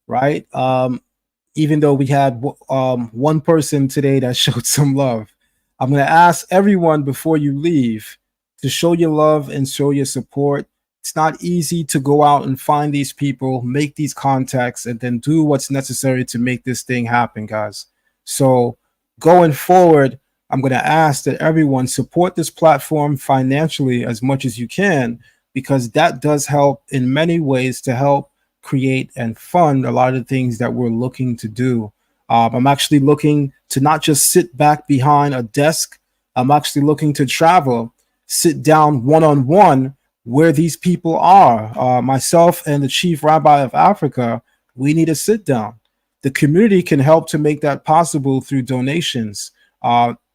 right? Even though we had one person today that showed some love, I'm going to ask everyone before you leave to show your love and show your support. It's not easy to go out and find these people, make these contacts, and then do what's necessary to make this thing happen, guys. So going forward, I'm going to ask that everyone support this platform financially as much as you can, because that does help in many ways to help create and fund a lot of the things that we're looking to do. I'm actually looking to not just sit back behind a desk. I'm actually looking to travel, sit down one-on-one where these people are. Myself and the chief rabbi of Africa, we need to sit down. The community can help to make that possible through donations.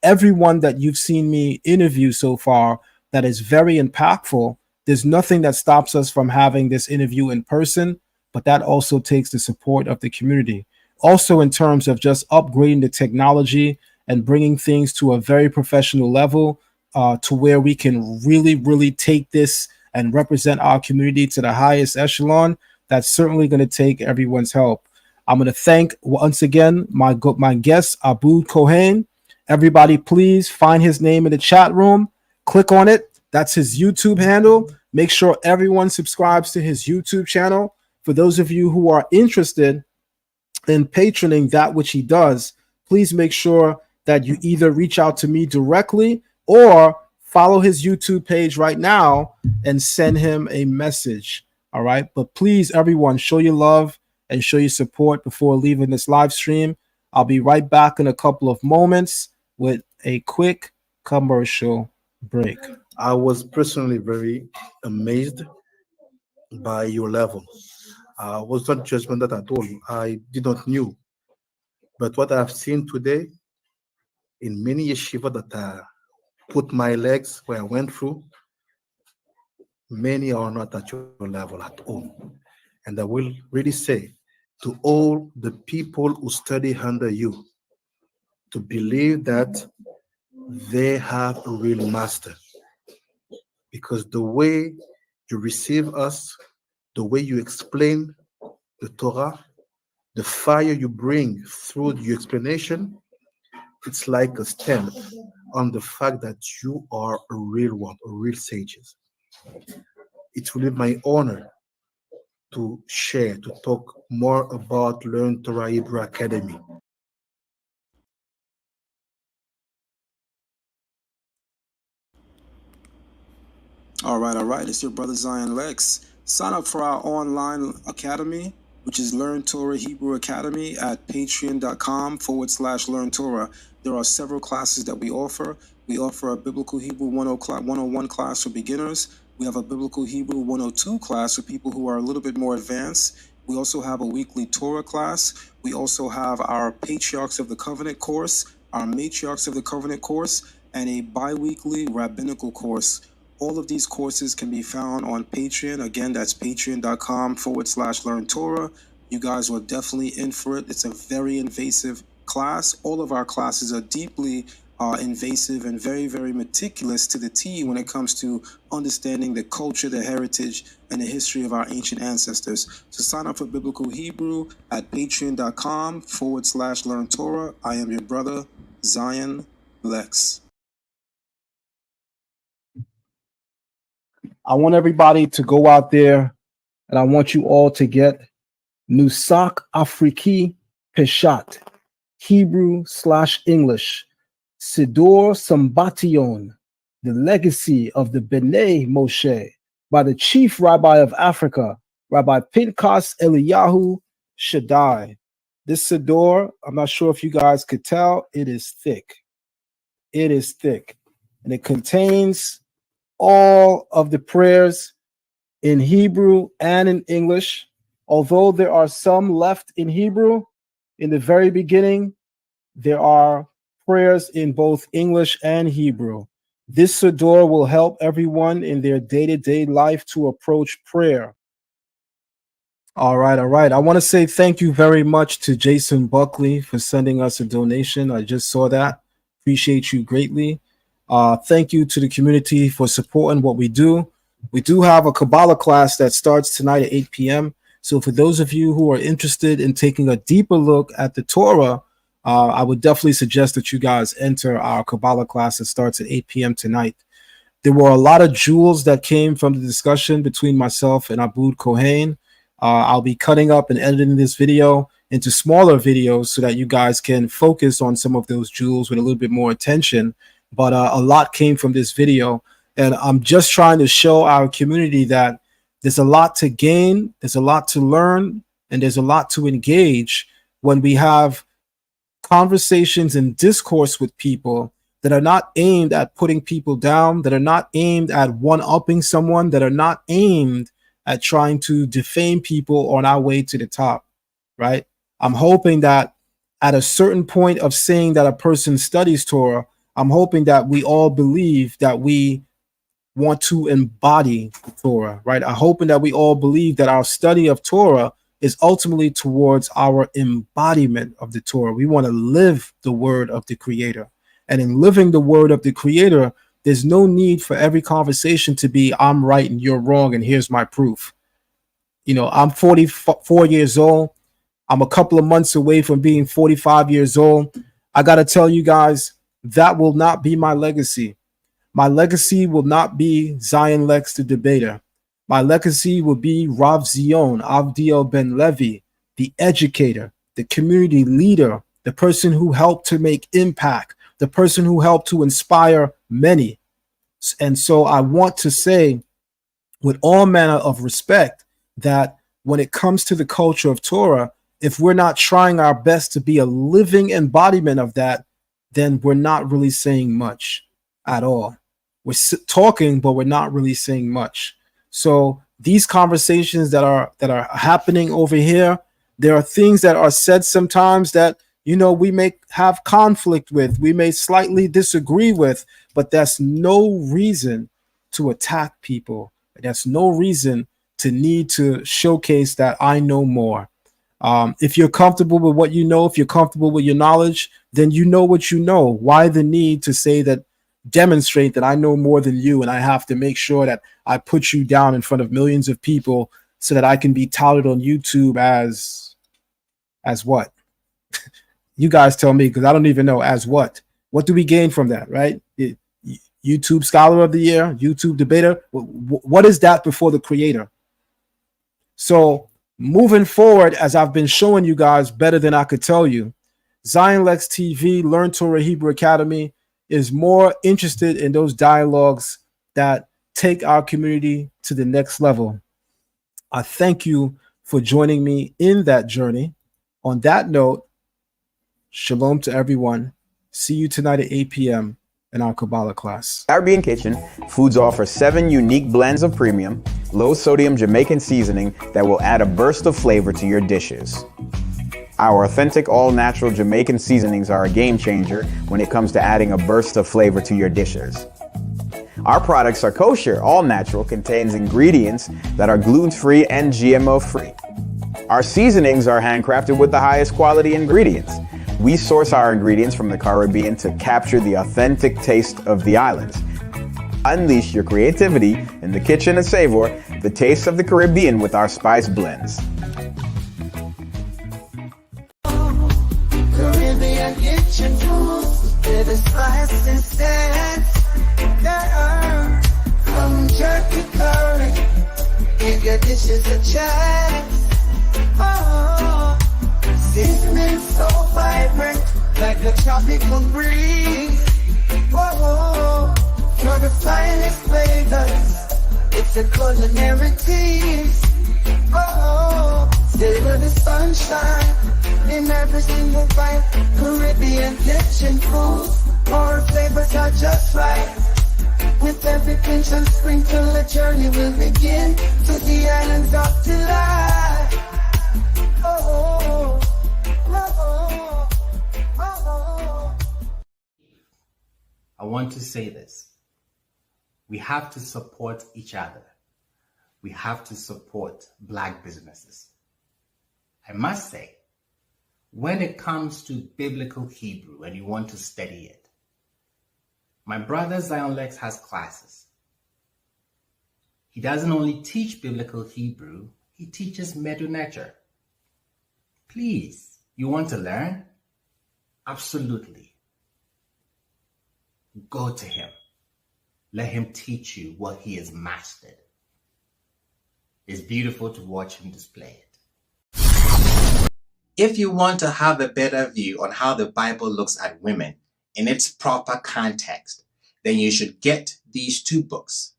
Everyone that you've seen me interview so far that is very impactful, there's nothing that stops us from having this interview in person, but that also takes the support of the community. Also, in terms of just upgrading the technology and bringing things to a very professional level, to where we can really, really take this and represent our community to the highest echelon, that's certainly going to take everyone's help. I'm going to thank once again my guest, Abood Cohen. Everybody, please find his name in the chat room. Click on it. That's his YouTube handle. Make sure everyone subscribes to his YouTube channel. For those of you who are interested in patroning that which he does, please make sure that you either reach out to me directly or follow his YouTube page right now and send him a message. All right. But please, everyone, show your love and show your support before leaving this live stream. I'll be right back in a couple of moments with a quick commercial break. I was personally very amazed by your level. I was not judgmental at all. I did not knew. But what I've seen today in many yeshiva that put my legs where I went through, many are not at your level at all. And I will really say to all the people who study under you to believe that they have a real master. Because the way you receive us, the way you explain the Torah, the fire you bring through your explanation, it's like a stamp on the fact that you are a real one, a real sages. It will be my honor to share, to talk more about Learn Torah Hebrew Academy. All right. It's your brother Zion Lex. Sign up for our online academy, which is Learn Torah Hebrew Academy at patreon.com/Learn Torah. There are several classes that we offer. We offer a Biblical Hebrew 101 class for beginners. We have a Biblical Hebrew 102 class for people who are a little bit more advanced. We also have a weekly Torah class. We also have our Patriarchs of the Covenant course, our Matriarchs of the Covenant course, and a bi-weekly rabbinical course. All of these courses can be found on Patreon. Again, that's patreon.com/Learn Torah. You guys were definitely in for it. It's a very invasive class. All of our classes are deeply invasive and very, very meticulous to the T when it comes to understanding the culture, the heritage, and the history of our ancient ancestors. So sign up for Biblical Hebrew at patreon.com/Learn Torah. I am your brother, Zion Lex. I want everybody to go out there and I want you all to get Nusak Afriki Peshat, Hebrew/English, Sidor Sambation, the legacy of the B'nai Moshe, by the chief rabbi of Africa, Rabbi Pinchas Eliyahu Shaddai. This Sidor, I'm not sure if you guys could tell, it is thick. It is thick. And it contains all of the prayers in Hebrew and in English. Although there are some left in Hebrew, in the very beginning, there are prayers in both English and Hebrew. This Siddur will help everyone in their day-to-day life to approach prayer. All right. I want to say thank you very much to Jason Buckley for sending us a donation. I just saw that. Appreciate you greatly. Thank you to the community for supporting what we do. We do have a Kabbalah class that starts tonight at 8 p.m. So for those of you who are interested in taking a deeper look at the Torah, I would definitely suggest that you guys enter our Kabbalah class that starts at 8 p.m. tonight. There were a lot of jewels that came from the discussion between myself and Abood Cohen. I'll be cutting up and editing this video into smaller videos so that you guys can focus on some of those jewels with a little bit more attention. But a lot came from this video. And I'm just trying to show our community that there's a lot to gain, there's a lot to learn, and there's a lot to engage when we have conversations and discourse with people that are not aimed at putting people down, that are not aimed at one-upping someone, that are not aimed at trying to defame people on our way to the top, right? I'm hoping that at a certain point of saying that a person studies Torah, I'm hoping that we all believe that we want to embody the Torah, right? I'm hoping that we all believe that our study of Torah is ultimately towards our embodiment of the Torah. We want to live the word of the Creator. And in living the word of the Creator, there's no need for every conversation to be, I'm right and you're wrong, and here's my proof. You know, I'm 44 years old. I'm a couple of months away from being 45 years old. I got to tell you guys, that will not be my legacy. My legacy will not be Zion Lex the debater. My legacy will be Rav Zion, Avdiel Ben Levi, the educator, the community leader, the person who helped to make impact, the person who helped to inspire many. And so I want to say with all manner of respect that when it comes to the culture of Torah, if we're not trying our best to be a living embodiment of that, then we're not really saying much at all. We're talking, but we're not really saying much. So these conversations that are happening over here, there are things that are said sometimes that, you know, we may have conflict with, we may slightly disagree with, but that's no reason to attack people. That's no reason to need to showcase that I know more. If you're comfortable with what you know, if you're comfortable with your knowledge, then you know what you know. Why the need to say that, demonstrate that I know more than you, and I have to make sure that I put you down in front of millions of people so that I can be touted on YouTube as what? You guys tell me, because I don't even know. As what? What do we gain from that, right? YouTube Scholar of the Year, YouTube Debater. What is that before the Creator? So moving forward, as I've been showing you guys better than I could tell you, Zion Lex TV, Learn Torah Hebrew Academy, is more interested in those dialogues that take our community to the next level. I thank you for joining me in that journey. On that note, shalom to everyone. See you tonight at 8 p.m. in our Kabbalah class. Caribbean Kitchen Foods offer 7 unique blends of premium, low-sodium Jamaican seasoning that will add a burst of flavor to your dishes. Our authentic, all-natural Jamaican seasonings are a game changer when it comes to adding a burst of flavor to your dishes. Our products are kosher, all-natural, contains ingredients that are gluten-free and GMO-free. Our seasonings are handcrafted with the highest quality ingredients. We source our ingredients from the Caribbean to capture the authentic taste of the islands. Unleash your creativity in the kitchen and savor the taste of the Caribbean with our spice blends. Caribbean kitchen food, where the spice and sense. Come jerky curry, give your dishes a chance. Oh, seasoning so vibrant, like a tropical breeze. Oh, for the finest flavors, it's a culinary tease. Oh, savor the sunshine in every single bite. Caribbean kitchen food, our flavors are just right. With every pinch and sprinkle, a journey will begin to the islands of delight. Oh, oh, oh, oh. I want to say this. We have to support each other. We have to support Black businesses. I must say, when it comes to biblical Hebrew and you want to study it, my brother Zion Lex has classes. He doesn't only teach biblical Hebrew, he teaches mezuzah. Please, you want to learn? Absolutely. Go to him. Let him teach you what he has mastered. It's beautiful to watch him display it. If you want to have a better view on how the Bible looks at women in its proper context, then you should get these 2 books.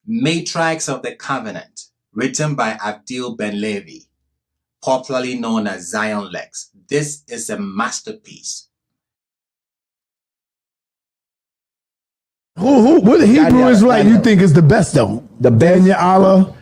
Matriarchs of the Covenant, written by Abdil Ben Levi, popularly known as Zion Lex. This is a masterpiece. What Hebrew Israelite you think is the best though? The best? Allah?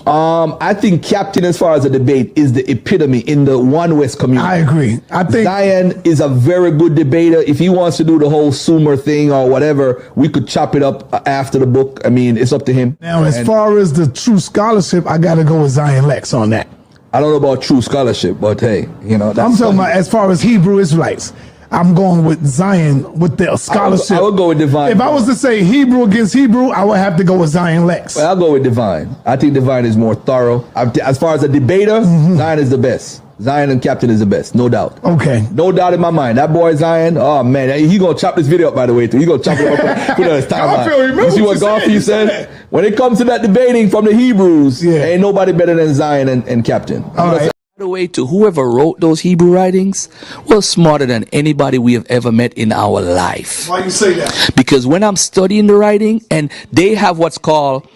I think Captain, as far as the debate, is the epitome in the One West community. I agree. I think Zion is a very good debater. If he wants to do the whole Sumer thing or whatever, we could chop it up after the book. I mean, it's up to him. Now, as far as the true scholarship, I got to go with Zion Lex on that. I don't know about true scholarship, but hey, you know. I'm talking about as far as Hebrew Israelites. I'm going with Zion with the scholarship. I would go with Divine. If I was to say Hebrew against Hebrew, I would have to go with Zion Lex. Well, I'll go with Divine. I think Divine is more thorough. As far as a debater, Zion is the best. Zion and Captain is the best, no doubt. Okay. No doubt in my mind. That boy Zion, oh man, he gonna chop this video up, by the way, too. He gonna chop it up, put it on his timeline. You see what Garfield said? When it comes to that debating from the Hebrews, ain't nobody better than Zion and Captain. All right. By the way, to whoever wrote those Hebrew writings, was smarter than anybody we have ever met in our life. Why you say that? Because when I'm studying the writing, and they have what's called,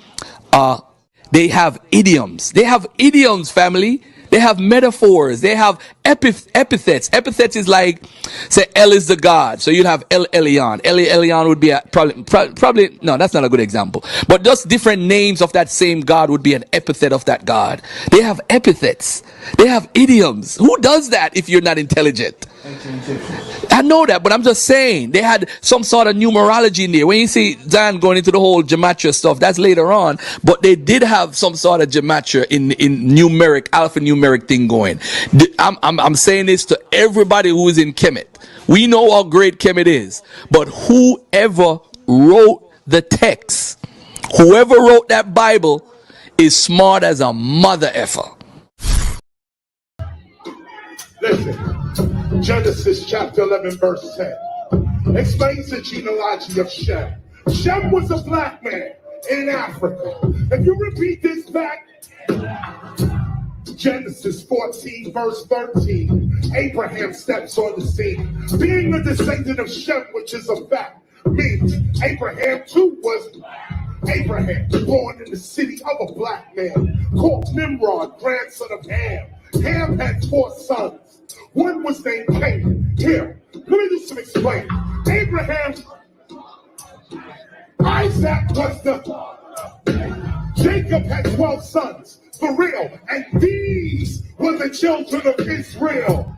they have idioms. They have idioms, family. They have metaphors. They have epithets. Epithets is like, say, El is the God. So you'll have El Elyon. El Elyon would be probably, no, that's not a good example. But just different names of that same God would be an epithet of that God. They have epithets. They have idioms. Who does that if you're not intelligent? I know that, but I'm just saying they had some sort of numerology in there. When you see Zion going into the whole gematria stuff, that's later on, but they did have some sort of gematria in numeric, alphanumeric thing going. I'm saying this to everybody who is in Kemet. We know how great Kemet is, but whoever wrote the text, whoever wrote that Bible is smart as a mother effer. Listen, Genesis chapter 11 verse 10 explains the genealogy of Shem. Shem was a black man in Africa. If you repeat this back, Genesis 14 verse 13, Abraham steps on the scene. Being a descendant of Shem, which is a fact, means Abraham too was Abraham, born in the city of a black man, called Nimrod, grandson of Ham. Ham had 4 sons. One was named Cain. Here, let me do some explaining. Abraham, Isaac was the, Jacob had 12 sons, for real, and these were the children of Israel.